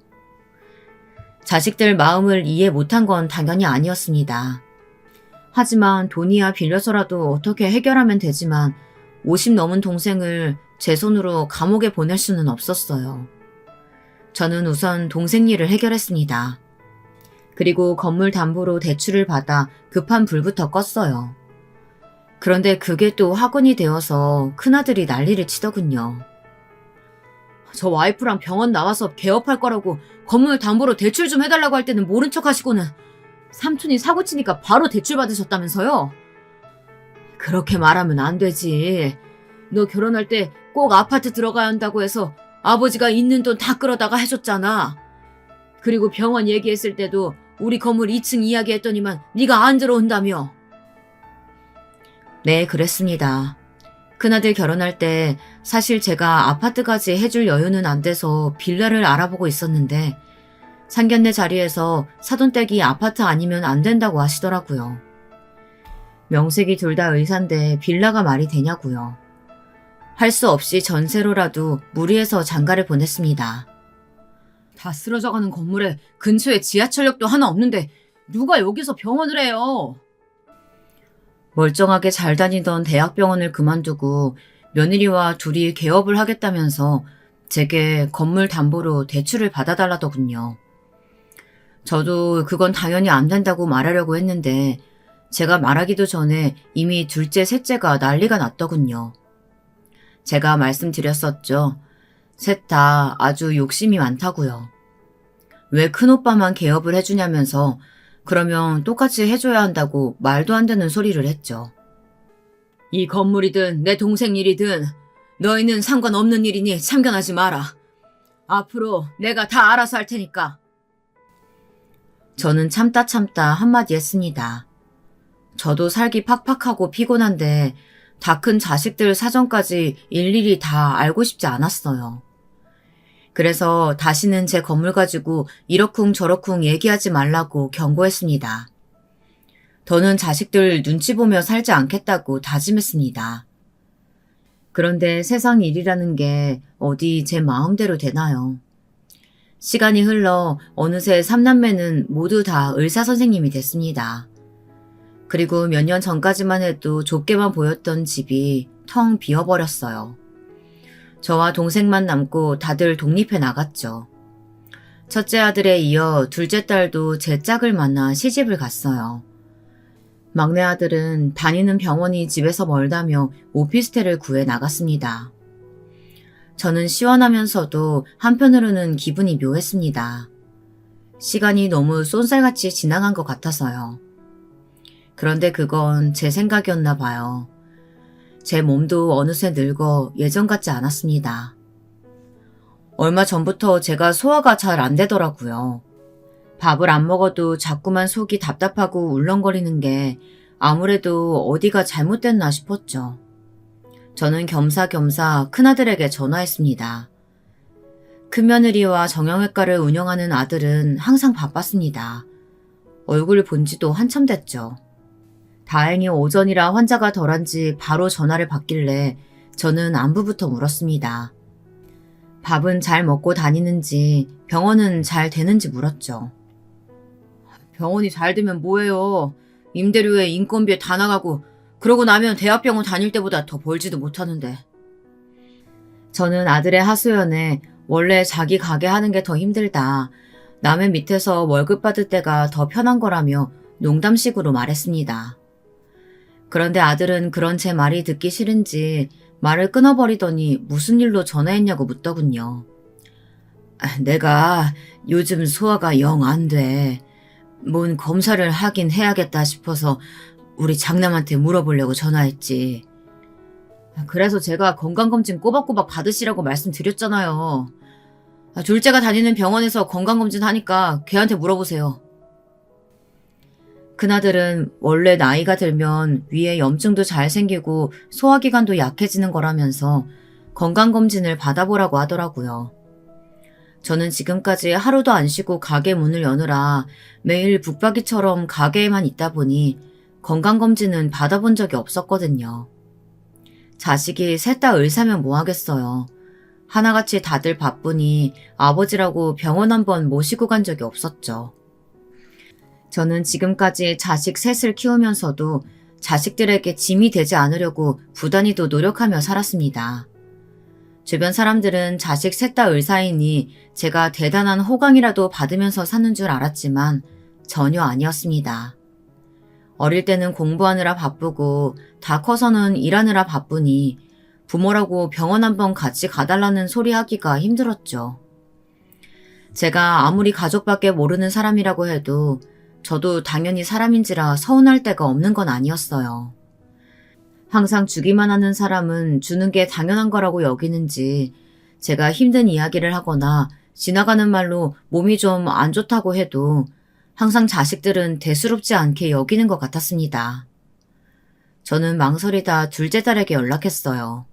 자식들 마음을 이해 못한 건 당연히 아니었습니다. 하지만 돈이야 빌려서라도 어떻게 해결하면 되지만 50 넘은 동생을 제 손으로 감옥에 보낼 수는 없었어요. 저는 우선 동생 일을 해결했습니다. 그리고 건물 담보로 대출을 받아 급한 불부터 껐어요. 그런데 그게 또 학원이 되어서 큰아들이 난리를 치더군요. 저 와이프랑 병원 나와서 개업할 거라고 건물 담보로 대출 좀 해달라고 할 때는 모른 척 하시고는 삼촌이 사고 치니까 바로 대출 받으셨다면서요? 그렇게 말하면 안 되지. 너 결혼할 때 꼭 아파트 들어가야 한다고 해서 아버지가 있는 돈 다 끌어다가 해줬잖아. 그리고 병원 얘기했을 때도 우리 건물 2층 이야기했더니만 네가 안 들어온다며. 네, 그랬습니다. 큰아들 결혼할 때 사실 제가 아파트까지 해줄 여유는 안 돼서 빌라를 알아보고 있었는데 상견례 자리에서 사돈댁이 아파트 아니면 안 된다고 하시더라고요. 명색이 둘 다 의사인데 빌라가 말이 되냐고요. 할 수 없이 전세로라도 무리해서 장가를 보냈습니다. 다 쓰러져가는 건물에 근처에 지하철역도 하나 없는데 누가 여기서 병원을 해요? 멀쩡하게 잘 다니던 대학병원을 그만두고 며느리와 둘이 개업을 하겠다면서 제게 건물 담보로 대출을 받아달라더군요. 저도 그건 당연히 안 된다고 말하려고 했는데 제가 말하기도 전에 이미 둘째, 셋째가 난리가 났더군요. 제가 말씀드렸었죠. 셋 다 아주 욕심이 많다고요. 왜 큰오빠만 개업을 해주냐면서 그러면 똑같이 해줘야 한다고 말도 안 되는 소리를 했죠. 이 건물이든 내 동생 일이든 너희는 상관없는 일이니 참견하지 마라. 앞으로 내가 다 알아서 할 테니까. 저는 참다 한마디 했습니다. 저도 살기 팍팍하고 피곤한데 다 큰 자식들 사정까지 일일이 다 알고 싶지 않았어요. 그래서 다시는 제 건물 가지고 이러쿵 저러쿵 얘기하지 말라고 경고했습니다. 더는 자식들 눈치 보며 살지 않겠다고 다짐했습니다. 그런데 세상 일이라는 게 어디 제 마음대로 되나요? 시간이 흘러 어느새 3남매는 모두 다 의사선생님이 됐습니다. 그리고 몇 년 전까지만 해도 좁게만 보였던 집이 텅 비어버렸어요. 저와 동생만 남고 다들 독립해 나갔죠. 첫째 아들에 이어 둘째 딸도 제 짝을 만나 시집을 갔어요. 막내 아들은 다니는 병원이 집에서 멀다며 오피스텔을 구해 나갔습니다. 저는 시원하면서도 한편으로는 기분이 묘했습니다. 시간이 너무 쏜살같이 지나간 것 같아서요. 그런데 그건 제 생각이었나 봐요. 제 몸도 어느새 늙어 예전 같지 않았습니다. 얼마 전부터 제가 소화가 잘 안 되더라고요. 밥을 안 먹어도 자꾸만 속이 답답하고 울렁거리는 게 아무래도 어디가 잘못됐나 싶었죠. 저는 겸사겸사 큰아들에게 전화했습니다. 큰며느리와 정형외과를 운영하는 아들은 항상 바빴습니다. 얼굴 본 지도 한참 됐죠. 다행히 오전이라 환자가 덜한지 바로 전화를 받길래 저는 안부부터 물었습니다. 밥은 잘 먹고 다니는지 병원은 잘 되는지 물었죠. 병원이 잘 되면 뭐해요. 임대료에 인건비에 다 나가고 그러고 나면 대학병원 다닐 때보다 더 벌지도 못하는데. 저는 아들의 하소연에 원래 자기 가게 하는 게 더 힘들다. 남의 밑에서 월급 받을 때가 더 편한 거라며 농담식으로 말했습니다. 그런데 아들은 그런 제 말이 듣기 싫은지 말을 끊어버리더니 무슨 일로 전화했냐고 묻더군요. 내가 요즘 소화가 영 안 돼. 뭔 검사를 하긴 해야겠다 싶어서 우리 장남한테 물어보려고 전화했지. 그래서 제가 건강검진 꼬박꼬박 받으시라고 말씀드렸잖아요. 둘째가 다니는 병원에서 건강검진 하니까 걔한테 물어보세요. 큰아들은 원래 나이가 들면 위에 염증도 잘 생기고 소화기관도 약해지는 거라면서 건강검진을 받아보라고 하더라고요. 저는 지금까지 하루도 안 쉬고 가게 문을 여느라 매일 북박이처럼 가게에만 있다 보니 건강검진은 받아본 적이 없었거든요. 자식이 셋 다 의사면 뭐 하겠어요. 하나같이 다들 바쁘니 아버지라고 병원 한번 모시고 간 적이 없었죠. 저는 지금까지 자식 셋을 키우면서도 자식들에게 짐이 되지 않으려고 부단히도 노력하며 살았습니다. 주변 사람들은 자식 셋 다 의사이니 제가 대단한 호강이라도 받으면서 사는 줄 알았지만 전혀 아니었습니다. 어릴 때는 공부하느라 바쁘고 다 커서는 일하느라 바쁘니 부모라고 병원 한번 같이 가달라는 소리 하기가 힘들었죠. 제가 아무리 가족밖에 모르는 사람이라고 해도 저도 당연히 사람인지라 서운할 데가 없는 건 아니었어요. 항상 주기만 하는 사람은 주는 게 당연한 거라고 여기는지 제가 힘든 이야기를 하거나 지나가는 말로 몸이 좀 안 좋다고 해도 항상 자식들은 대수롭지 않게 여기는 것 같았습니다. 저는 망설이다 둘째 딸에게 연락했어요.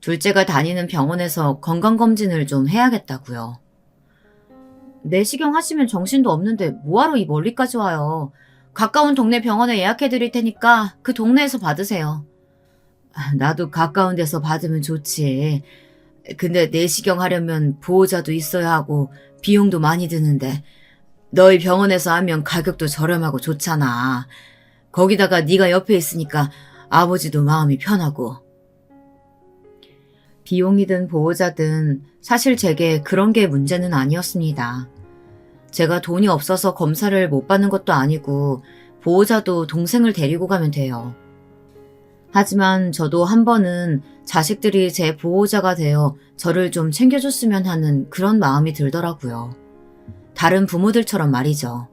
둘째가 다니는 병원에서 건강검진을 좀 해야겠다고요. 내시경 하시면 정신도 없는데 뭐하러 이 멀리까지 와요. 가까운 동네 병원에 예약해드릴 테니까 그 동네에서 받으세요. 나도 가까운 데서 받으면 좋지. 근데 내시경 하려면 보호자도 있어야 하고 비용도 많이 드는데 너희 병원에서 하면 가격도 저렴하고 좋잖아. 거기다가 네가 옆에 있으니까 아버지도 마음이 편하고. 비용이든 보호자든 사실 제게 그런 게 문제는 아니었습니다. 제가 돈이 없어서 검사를 못 받는 것도 아니고 보호자도 동생을 데리고 가면 돼요. 하지만 저도 한 번은 자식들이 제 보호자가 되어 저를 좀 챙겨줬으면 하는 그런 마음이 들더라고요. 다른 부모들처럼 말이죠.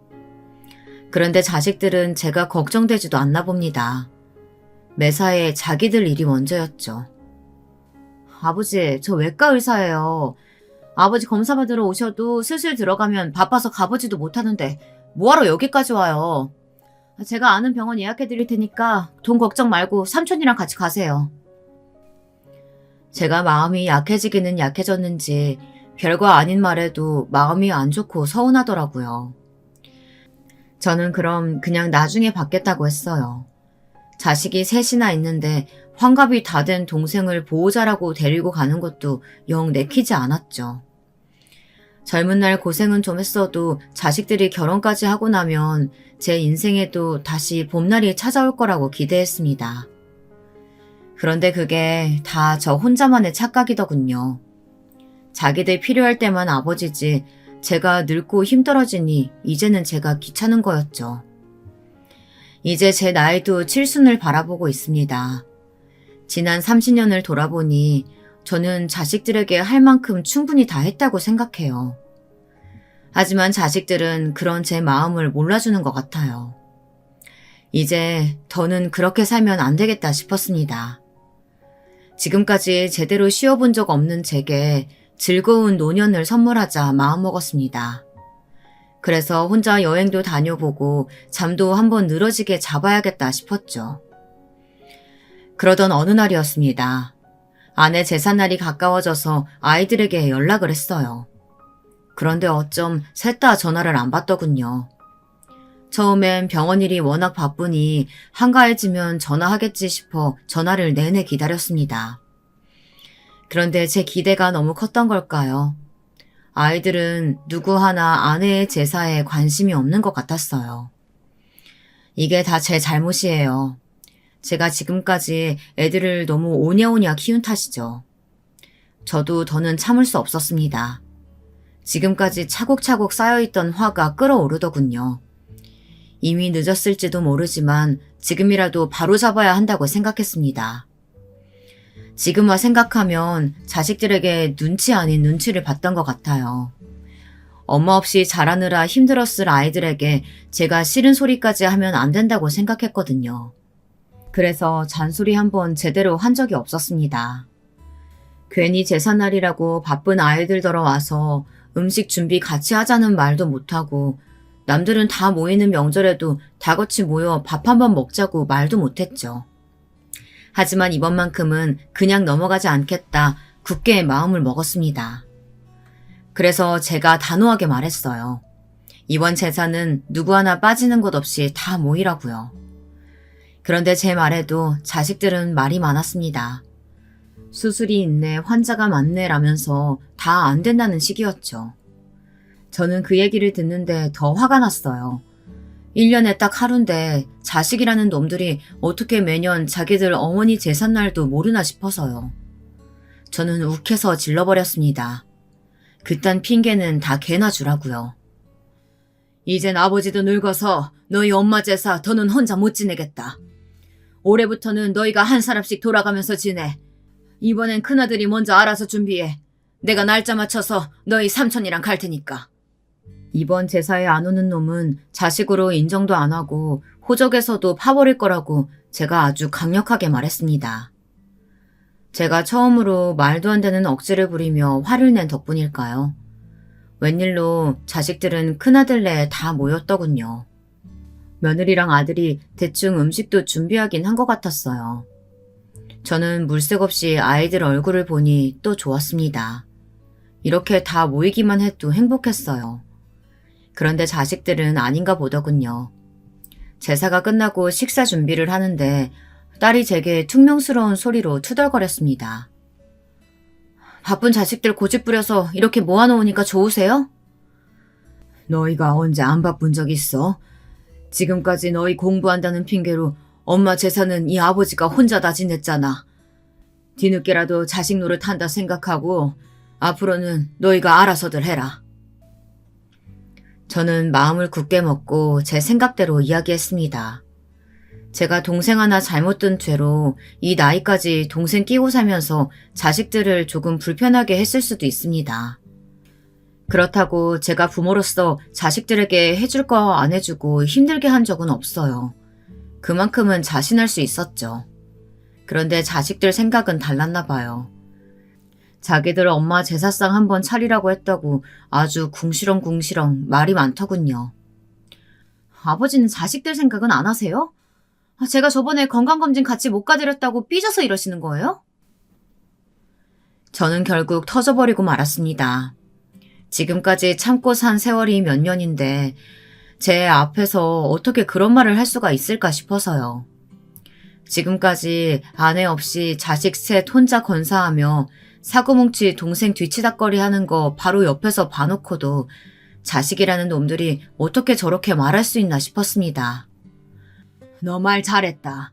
그런데 자식들은 제가 걱정되지도 않나 봅니다. 매사에 자기들 일이 먼저였죠. 아버지, 저 외과 의사예요. 아버지 검사 받으러 오셔도 슬슬 들어가면 바빠서 가보지도 못하는데 뭐하러 여기까지 와요. 제가 아는 병원 예약해드릴 테니까 돈 걱정 말고 삼촌이랑 같이 가세요. 제가 마음이 약해지기는 약해졌는지 별거 아닌 말에도 마음이 안 좋고 서운하더라고요. 저는 그럼 그냥 나중에 받겠다고 했어요. 자식이 셋이나 있는데 환갑이 다 된 동생을 보호자라고 데리고 가는 것도 영 내키지 않았죠. 젊은 날 고생은 좀 했어도 자식들이 결혼까지 하고 나면 제 인생에도 다시 봄날이 찾아올 거라고 기대했습니다. 그런데 그게 다 저 혼자만의 착각이더군요. 자기들 필요할 때만 아버지지 제가 늙고 힘들어지니 이제는 제가 귀찮은 거였죠. 이제 제 나이도 칠순을 바라보고 있습니다. 지난 30년을 돌아보니 저는 자식들에게 할 만큼 충분히 다 했다고 생각해요. 하지만 자식들은 그런 제 마음을 몰라주는 것 같아요. 이제 더는 그렇게 살면 안 되겠다 싶었습니다. 지금까지 제대로 쉬어본 적 없는 제게 즐거운 노년을 선물하자 마음먹었습니다. 그래서 혼자 여행도 다녀보고 잠도 한번 늘어지게 잡아야겠다 싶었죠. 그러던 어느 날이었습니다. 아내 제삿날이 가까워져서 아이들에게 연락을 했어요. 그런데 어쩜 셋 다 전화를 안 받더군요. 처음엔 병원 일이 워낙 바쁘니 한가해지면 전화하겠지 싶어 전화를 내내 기다렸습니다. 그런데 제 기대가 너무 컸던 걸까요? 아이들은 누구 하나 아내의 제사에 관심이 없는 것 같았어요. 이게 다 제 잘못이에요. 제가 지금까지 애들을 너무 오냐오냐 키운 탓이죠. 저도 더는 참을 수 없었습니다. 지금까지 차곡차곡 쌓여있던 화가 끓어오르더군요. 이미 늦었을지도 모르지만 지금이라도 바로잡아야 한다고 생각했습니다. 지금 와 생각하면 자식들에게 눈치 아닌 눈치를 봤던 것 같아요. 엄마 없이 자라느라 힘들었을 아이들에게 제가 싫은 소리까지 하면 안 된다고 생각했거든요. 그래서 잔소리 한번 제대로 한 적이 없었습니다. 괜히 제삿날이라고 바쁜 아이들더러 와서 음식 준비 같이 하자는 말도 못하고 남들은 다 모이는 명절에도 다 같이 모여 밥 한번 먹자고 말도 못했죠. 하지만 이번만큼은 그냥 넘어가지 않겠다 굳게 마음을 먹었습니다. 그래서 제가 단호하게 말했어요. 이번 제사는 누구 하나 빠지는 것 없이 다 모이라고요. 그런데 제 말에도 자식들은 말이 많았습니다. 수술이 있네, 환자가 많네 라면서 다 안 된다는 식이었죠. 저는 그 얘기를 듣는데 더 화가 났어요. 1년에 딱 하루인데 자식이라는 놈들이 어떻게 매년 자기들 어머니 제삿날도 모르나 싶어서요. 저는 욱해서 질러버렸습니다. 그딴 핑계는 다 개나 주라고요. 이젠 아버지도 늙어서 너희 엄마 제사 더는 혼자 못 지내겠다. 올해부터는 너희가 한 사람씩 돌아가면서 지내. 이번엔 큰아들이 먼저 알아서 준비해. 내가 날짜 맞춰서 너희 삼촌이랑 갈 테니까. 이번 제사에 안 오는 놈은 자식으로 인정도 안 하고 호적에서도 파버릴 거라고 제가 아주 강력하게 말했습니다. 제가 처음으로 말도 안 되는 억지를 부리며 화를 낸 덕분일까요? 웬일로 자식들은 큰아들네 다 모였더군요. 며느리랑 아들이 대충 음식도 준비하긴 한 것 같았어요. 저는 물색 없이 아이들 얼굴을 보니 또 좋았습니다. 이렇게 다 모이기만 해도 행복했어요. 그런데 자식들은 아닌가 보더군요. 제사가 끝나고 식사 준비를 하는데 딸이 제게 퉁명스러운 소리로 투덜거렸습니다. 바쁜 자식들 고집 부려서 이렇게 모아놓으니까 좋으세요? 너희가 언제 안 바쁜 적 있어? 지금까지 너희 공부한다는 핑계로 엄마 제사는 이 아버지가 혼자 다 지냈잖아. 뒤늦게라도 자식 노릇한다 생각하고 앞으로는 너희가 알아서들 해라. 저는 마음을 굳게 먹고 제 생각대로 이야기했습니다. 제가 동생 하나 잘못 둔 죄로 이 나이까지 동생 끼고 살면서 자식들을 조금 불편하게 했을 수도 있습니다. 그렇다고 제가 부모로서 자식들에게 해줄 거 안 해주고 힘들게 한 적은 없어요. 그만큼은 자신할 수 있었죠. 그런데 자식들 생각은 달랐나 봐요. 자기들 엄마 제사상 한번 차리라고 했다고 아주 궁시렁궁시렁 말이 많더군요. 아버지는 자식들 생각은 안 하세요? 제가 저번에 건강검진 같이 못 가드렸다고 삐져서 이러시는 거예요? 저는 결국 터져버리고 말았습니다. 지금까지 참고 산 세월이 몇 년인데 제 앞에서 어떻게 그런 말을 할 수가 있을까 싶어서요. 지금까지 아내 없이 자식 셋 혼자 건사하며 사고뭉치 동생 뒤치다꺼리 하는 거 바로 옆에서 봐놓고도 자식이라는 놈들이 어떻게 저렇게 말할 수 있나 싶었습니다. 너 말 잘했다.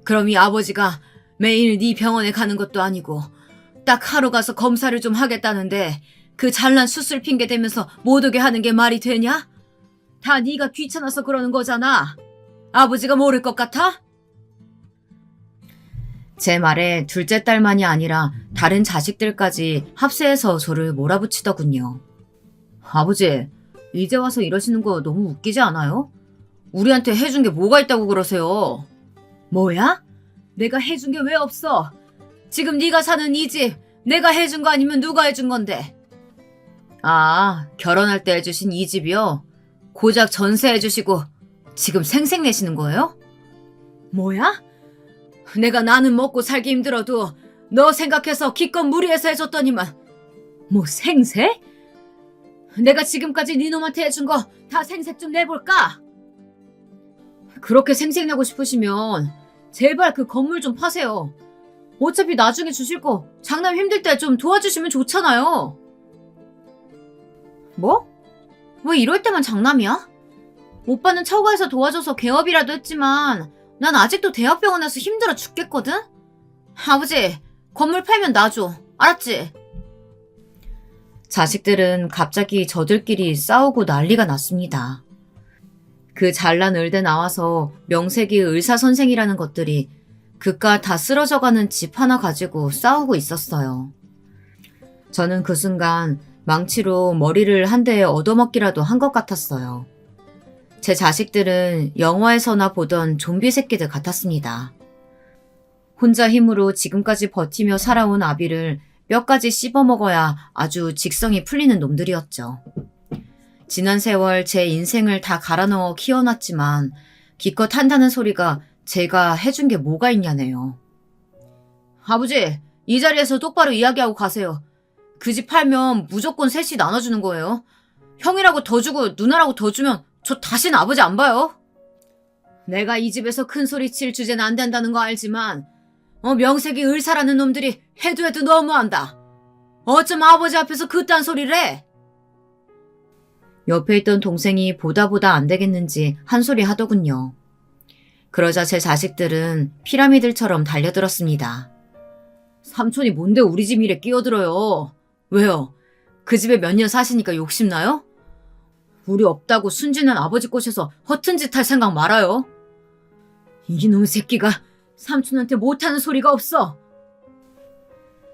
그럼 이 아버지가 매일 네 병원에 가는 것도 아니고 딱 하루 가서 검사를 좀 하겠다는데 그 잘난 수술 핑계 대면서 못 오게 하는 게 말이 되냐? 다 네가 귀찮아서 그러는 거잖아. 아버지가 모를 것 같아? 제 말에 둘째 딸만이 아니라 다른 자식들까지 합세해서 저를 몰아붙이더군요. 아버지, 이제 와서 이러시는 거 너무 웃기지 않아요? 우리한테 해준 게 뭐가 있다고 그러세요? 뭐야? 내가 해준 게 왜 없어? 지금 네가 사는 이 집 내가 해준 거 아니면 누가 해준 건데? 아, 결혼할 때 해주신 이 집이요? 고작 전세 해주시고 지금 생색내시는 거예요? 뭐야? 내가 나는 먹고 살기 힘들어도 너 생각해서 기껏 무리해서 해줬더니만 뭐 생색? 내가 지금까지 네 놈한테 해준 거 다 생색 좀 내볼까? 그렇게 생색내고 싶으시면 제발 그 건물 좀 파세요. 어차피 나중에 주실 거 장남 힘들 때 좀 도와주시면 좋잖아요. 뭐? 왜 이럴 때만 장남이야? 오빠는 처가에서 도와줘서 개업이라도 했지만 난 아직도 대학병원에서 힘들어 죽겠거든? 아버지, 건물 팔면 놔줘. 알았지? 자식들은 갑자기 저들끼리 싸우고 난리가 났습니다. 그 잘난 을대 나와서 명색이 의사선생이라는 것들이 그깟 다 쓰러져가는 집 하나 가지고 싸우고 있었어요. 저는 그 순간 망치로 머리를 한 대에 얻어먹기라도 한 것 같았어요. 제 자식들은 영화에서나 보던 좀비 새끼들 같았습니다. 혼자 힘으로 지금까지 버티며 살아온 아비를 뼈까지 씹어먹어야 아주 직성이 풀리는 놈들이었죠. 지난 세월 제 인생을 다 갈아넣어 키워놨지만 기껏 한다는 소리가 제가 해준 게 뭐가 있냐네요. 아버지, 이 자리에서 똑바로 이야기하고 가세요. 그 집 팔면 무조건 셋이 나눠주는 거예요. 형이라고 더 주고 누나라고 더 주면 저 다신 아버지 안 봐요. 내가 이 집에서 큰 소리 칠 주제는 안 된다는 거 알지만 명색이 을사라는 놈들이 해도 너무한다. 어쩜 아버지 앞에서 그딴 소리를 해? 옆에 있던 동생이 보다 안 되겠는지 한 소리 하더군요. 그러자 제 자식들은 피라미들처럼 달려들었습니다. 삼촌이 뭔데 우리 집 일에 끼어들어요. 왜요? 그 집에 몇 년 사시니까 욕심나요? 우리 없다고 순진한 아버지 꼬셔서 허튼 짓 할 생각 말아요. 이놈의 새끼가 삼촌한테 못하는 소리가 없어.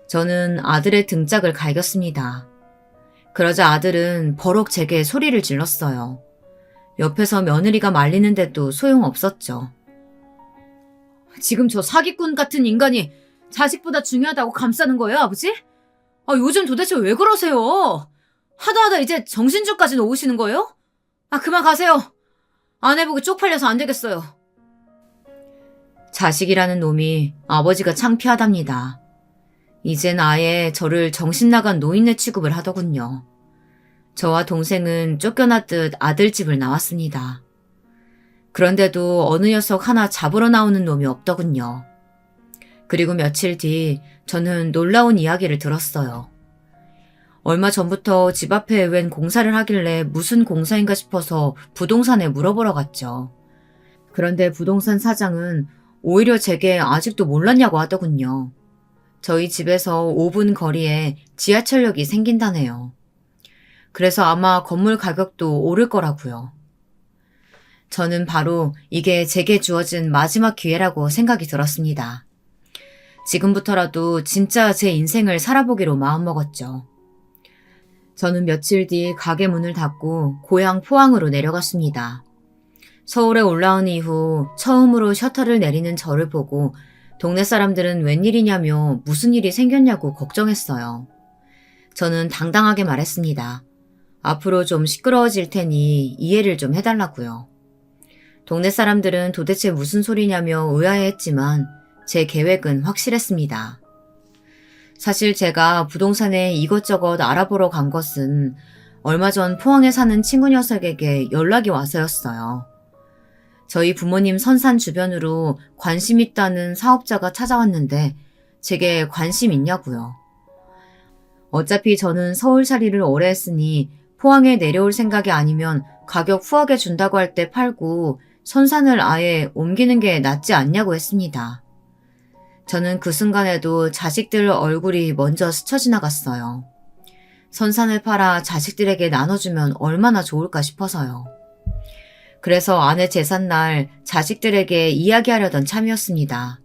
저는 아들의 등짝을 갈겼습니다. 그러자 아들은 버럭 제게 소리를 질렀어요. 옆에서 며느리가 말리는데도 소용없었죠. 지금 저 사기꾼 같은 인간이 자식보다 중요하다고 감싸는 거예요, 아버지? 요즘 도대체 왜 그러세요? 하다 이제 정신줄까지 놓으시는 거예요? 그만 가세요. 아내 보기 쪽팔려서 안 되겠어요. 자식이라는 놈이 아버지가 창피하답니다. 이젠 아예 저를 정신나간 노인네 취급을 하더군요. 저와 동생은 쫓겨났듯 아들집을 나왔습니다. 그런데도 어느 녀석 하나 잡으러 나오는 놈이 없더군요. 그리고 며칠 뒤 저는 놀라운 이야기를 들었어요. 얼마 전부터 집 앞에 웬 공사를 하길래 무슨 공사인가 싶어서 부동산에 물어보러 갔죠. 그런데 부동산 사장은 오히려 제게 아직도 몰랐냐고 하더군요. 저희 집에서 5분 거리에 지하철역이 생긴다네요. 그래서 아마 건물 가격도 오를 거라고요. 저는 바로 이게 제게 주어진 마지막 기회라고 생각이 들었습니다. 지금부터라도 진짜 제 인생을 살아보기로 마음먹었죠. 저는 며칠 뒤 가게 문을 닫고 고향 포항으로 내려갔습니다. 서울에 올라온 이후 처음으로 셔터를 내리는 저를 보고 동네 사람들은 웬일이냐며 무슨 일이 생겼냐고 걱정했어요. 저는 당당하게 말했습니다. 앞으로 좀 시끄러워질 테니 이해를 좀 해달라고요. 동네 사람들은 도대체 무슨 소리냐며 의아해했지만 제 계획은 확실했습니다. 사실 제가 부동산에 이것저것 알아보러 간 것은 얼마 전 포항에 사는 친구 녀석에게 연락이 와서였어요. 저희 부모님 선산 주변으로 관심 있다는 사업자가 찾아왔는데 제게 관심 있냐고요. 어차피 저는 서울살이를 오래 했으니 포항에 내려올 생각이 아니면 가격 후하게 준다고 할 때 팔고 선산을 아예 옮기는 게 낫지 않냐고 했습니다. 저는 그 순간에도 자식들 얼굴이 먼저 스쳐 지나갔어요. 선산을 팔아 자식들에게 나눠주면 얼마나 좋을까 싶어서요. 그래서 아내 제삿날 자식들에게 이야기하려던 참이었습니다.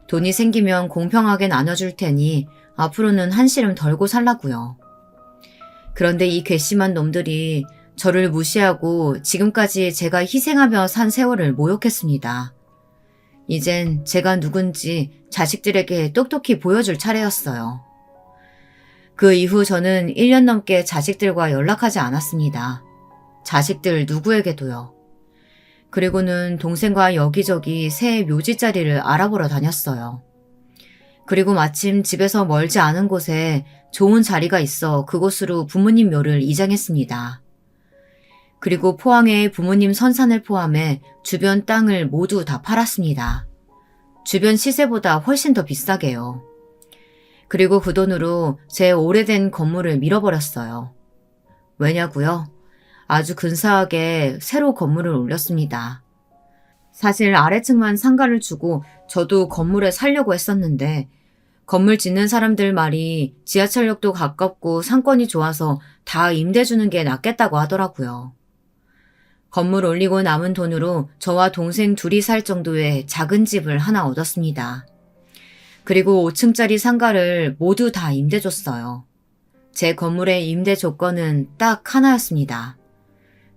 돈이 생기면 공평하게 나눠줄 테니 앞으로는 한시름 덜고 살라고요. 그런데 이 괘씸한 놈들이 저를 무시하고 지금까지 제가 희생하며 산 세월을 모욕했습니다. 이젠 제가 누군지 자식들에게 똑똑히 보여줄 차례였어요. 그 이후 저는 1년 넘게 자식들과 연락하지 않았습니다. 자식들 누구에게도요. 그리고는 동생과 여기저기 새 묘지 자리를 알아보러 다녔어요. 그리고 마침 집에서 멀지 않은 곳에 좋은 자리가 있어 그곳으로 부모님 묘를 이장했습니다. 그리고 포항에 부모님 선산을 포함해 주변 땅을 모두 다 팔았습니다. 주변 시세보다 훨씬 더 비싸게요. 그리고 그 돈으로 제 오래된 건물을 밀어버렸어요. 왜냐고요? 아주 근사하게 새로 건물을 올렸습니다. 사실 아래층만 상가를 주고 저도 건물에 살려고 했었는데 건물 짓는 사람들 말이 지하철역도 가깝고 상권이 좋아서 다 임대 주는 게 낫겠다고 하더라고요. 건물 올리고 남은 돈으로 저와 동생 둘이 살 정도의 작은 집을 하나 얻었습니다. 그리고 5층짜리 상가를 모두 다 임대 줬어요. 제 건물의 임대 조건은 딱 하나였습니다.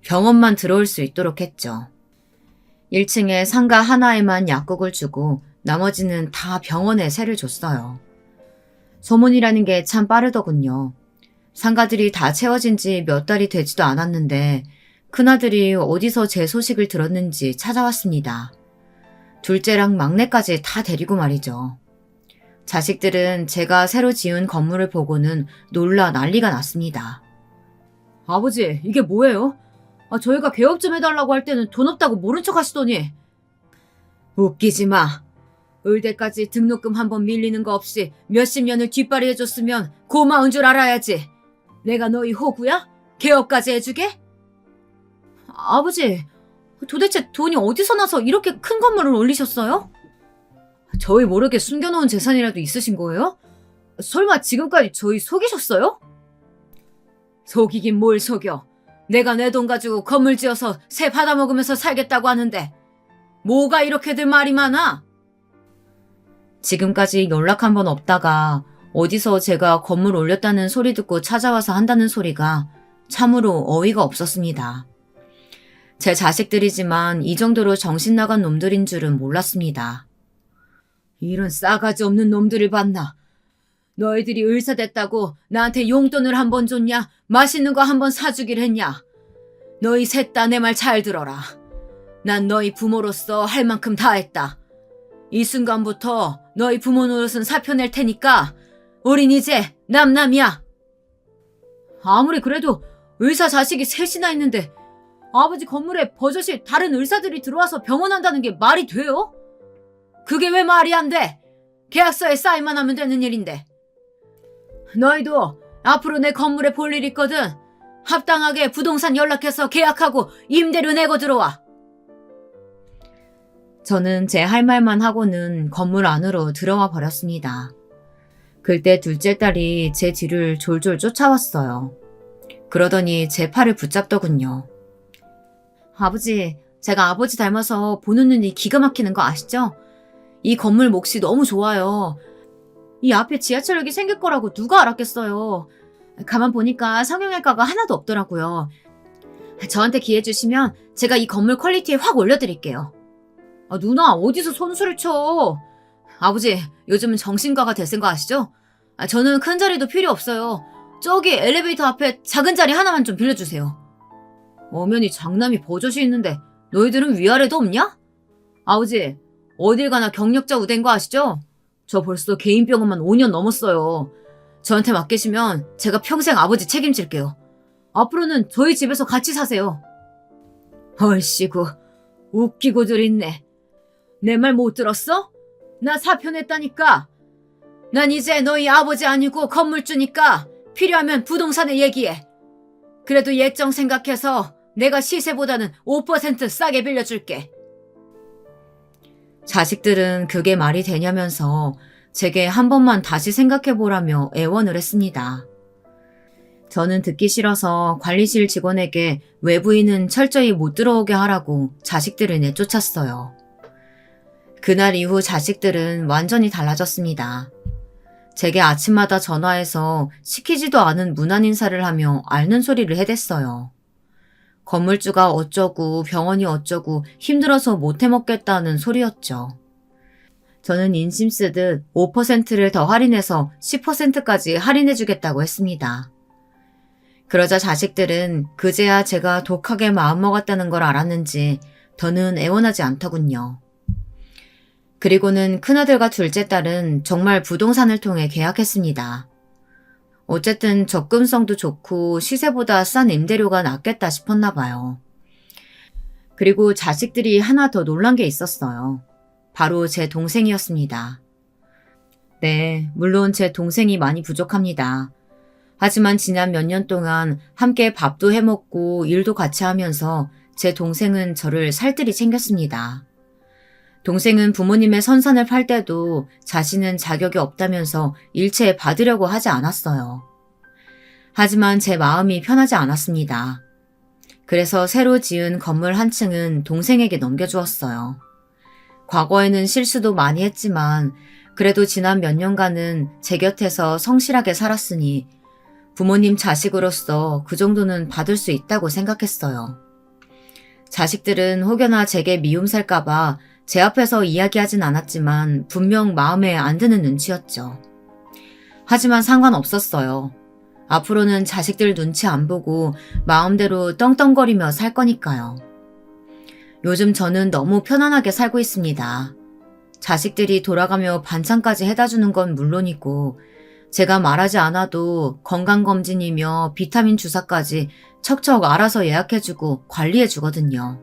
병원만 들어올 수 있도록 했죠. 1층에 상가 하나에만 약국을 주고 나머지는 다 병원에 세를 줬어요. 소문이라는 게 참 빠르더군요. 상가들이 다 채워진 지 몇 달이 되지도 않았는데 큰아들이 어디서 제 소식을 들었는지 찾아왔습니다. 둘째랑 막내까지 다 데리고 말이죠. 자식들은 제가 새로 지은 건물을 보고는 놀라 난리가 났습니다. 아버지, 이게 뭐예요? 저희가 개업 좀 해달라고 할 때는 돈 없다고 모른 척 하시더니. 웃기지 마. 의대까지 등록금 한번 밀리는 거 없이 몇십 년을 뒷발이 해줬으면 고마운 줄 알아야지. 내가 너희 호구야? 개업까지 해주게? 아버지, 도대체 돈이 어디서 나서 이렇게 큰 건물을 올리셨어요? 저희 모르게 숨겨놓은 재산이라도 있으신 거예요? 설마 지금까지 저희 속이셨어요? 속이긴 뭘 속여. 내가 내 돈 가지고 건물 지어서 새 받아먹으면서 살겠다고 하는데 뭐가 이렇게들 말이 많아? 지금까지 연락 한 번 없다가 어디서 제가 건물 올렸다는 소리 듣고 찾아와서 한다는 소리가 참으로 어이가 없었습니다. 제 자식들이지만 이 정도로 정신 나간 놈들인 줄은 몰랐습니다. 이런 싸가지 없는 놈들을 봤나? 너희들이 의사 됐다고 나한테 용돈을 한 번 줬냐? 맛있는 거 한 번 사주길 했냐? 너희 셋 다 내 말 잘 들어라. 난 너희 부모로서 할 만큼 다 했다. 이 순간부터 너희 부모 노릇은 살펴낼 테니까 우린 이제 남남이야. 아무리 그래도 의사 자식이 셋이나 있는데 아버지 건물에 버젓이 다른 의사들이 들어와서 병원한다는 게 말이 돼요? 그게 왜 말이 안 돼? 계약서에 사인만 하면 되는 일인데. 너희도 앞으로 내 건물에 볼 일 있거든. 합당하게 부동산 연락해서 계약하고 임대료 내고 들어와. 저는 제 할 말만 하고는 건물 안으로 들어와 버렸습니다. 그때 둘째 딸이 제 뒤를 졸졸 쫓아왔어요. 그러더니 제 팔을 붙잡더군요. 아버지, 제가 아버지 닮아서 보는 눈이 기가 막히는 거 아시죠? 이 건물 몫이 너무 좋아요. 이 앞에 지하철역이 생길 거라고 누가 알았겠어요. 가만 보니까 성형외과가 하나도 없더라고요. 저한테 기회 주시면 제가 이 건물 퀄리티에 확 올려드릴게요. 누나, 어디서 손수를 쳐? 아버지, 요즘은 정신과가 대세인 거 아시죠? 저는 큰 자리도 필요 없어요. 저기 엘리베이터 앞에 작은 자리 하나만 좀 빌려주세요. 엄연히 장남이 버젓이 있는데 너희들은 위아래도 없냐? 아버지, 어딜 가나 경력자 우대인 거 아시죠? 저 벌써 개인 병원만 5년 넘었어요. 저한테 맡기시면 제가 평생 아버지 책임질게요. 앞으로는 저희 집에서 같이 사세요. 얼씨구, 웃기고들 있네. 내 말 못 들었어? 나 사표냈다니까. 난 이제 너희 아버지 아니고 건물주니까 필요하면 부동산에 얘기해. 그래도 예정 생각해서 내가 시세보다는 5% 싸게 빌려줄게. 자식들은 그게 말이 되냐면서 제게 한 번만 다시 생각해보라며 애원을 했습니다. 저는 듣기 싫어서 관리실 직원에게 외부인은 철저히 못 들어오게 하라고 자식들을 내쫓았어요. 그날 이후 자식들은 완전히 달라졌습니다. 제게 아침마다 전화해서 시키지도 않은 문안 인사를 하며 앓는 소리를 해댔어요. 건물주가 어쩌고 병원이 어쩌고 힘들어서 못 해먹겠다는 소리였죠. 저는 인심 쓰듯 5%를 더 할인해서 10%까지 할인해주겠다고 했습니다. 그러자 자식들은 그제야 제가 독하게 마음먹었다는 걸 알았는지 더는 애원하지 않더군요. 그리고는 큰아들과 둘째 딸은 정말 부동산을 통해 계약했습니다. 어쨌든 접근성도 좋고 시세보다 싼 임대료가 낫겠다 싶었나 봐요. 그리고 자식들이 하나 더 놀란 게 있었어요. 바로 제 동생이었습니다. 네, 물론 제 동생이 많이 부족합니다. 하지만 지난 몇 년 동안 함께 밥도 해먹고 일도 같이 하면서 제 동생은 저를 살뜰히 챙겼습니다. 동생은 부모님의 선산을 팔 때도 자신은 자격이 없다면서 일체 받으려고 하지 않았어요. 하지만 제 마음이 편하지 않았습니다. 그래서 새로 지은 건물 한 층은 동생에게 넘겨주었어요. 과거에는 실수도 많이 했지만 그래도 지난 몇 년간은 제 곁에서 성실하게 살았으니 부모님 자식으로서 그 정도는 받을 수 있다고 생각했어요. 자식들은 혹여나 제게 미움 살까봐 제 앞에서 이야기하진 않았지만 분명 마음에 안 드는 눈치였죠. 하지만 상관없었어요. 앞으로는 자식들 눈치 안 보고 마음대로 떵떵거리며 살 거니까요. 요즘 저는 너무 편안하게 살고 있습니다. 자식들이 돌아가며 반찬까지 해다 주는 건 물론이고 제가 말하지 않아도 건강검진이며 비타민 주사까지 척척 알아서 예약해주고 관리해주거든요.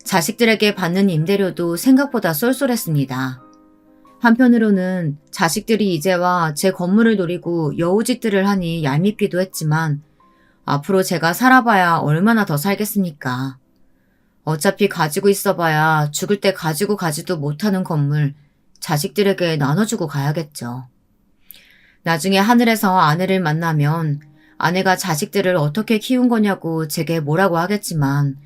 자식들에게 받는 임대료도 생각보다 쏠쏠했습니다. 한편으로는 자식들이 이제와 제 건물을 노리고 여우짓들을 하니 얄밉기도 했지만 앞으로 제가 살아봐야 얼마나 더 살겠습니까? 어차피 가지고 있어봐야 죽을 때 가지고 가지도 못하는 건물 자식들에게 나눠주고 가야겠죠. 나중에 하늘에서 아내를 만나면 아내가 자식들을 어떻게 키운 거냐고 제게 뭐라고 하겠지만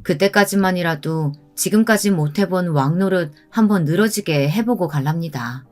그때까지만이라도 지금까지 못해본 왕노릇 한번 늘어지게 해보고 갈랍니다.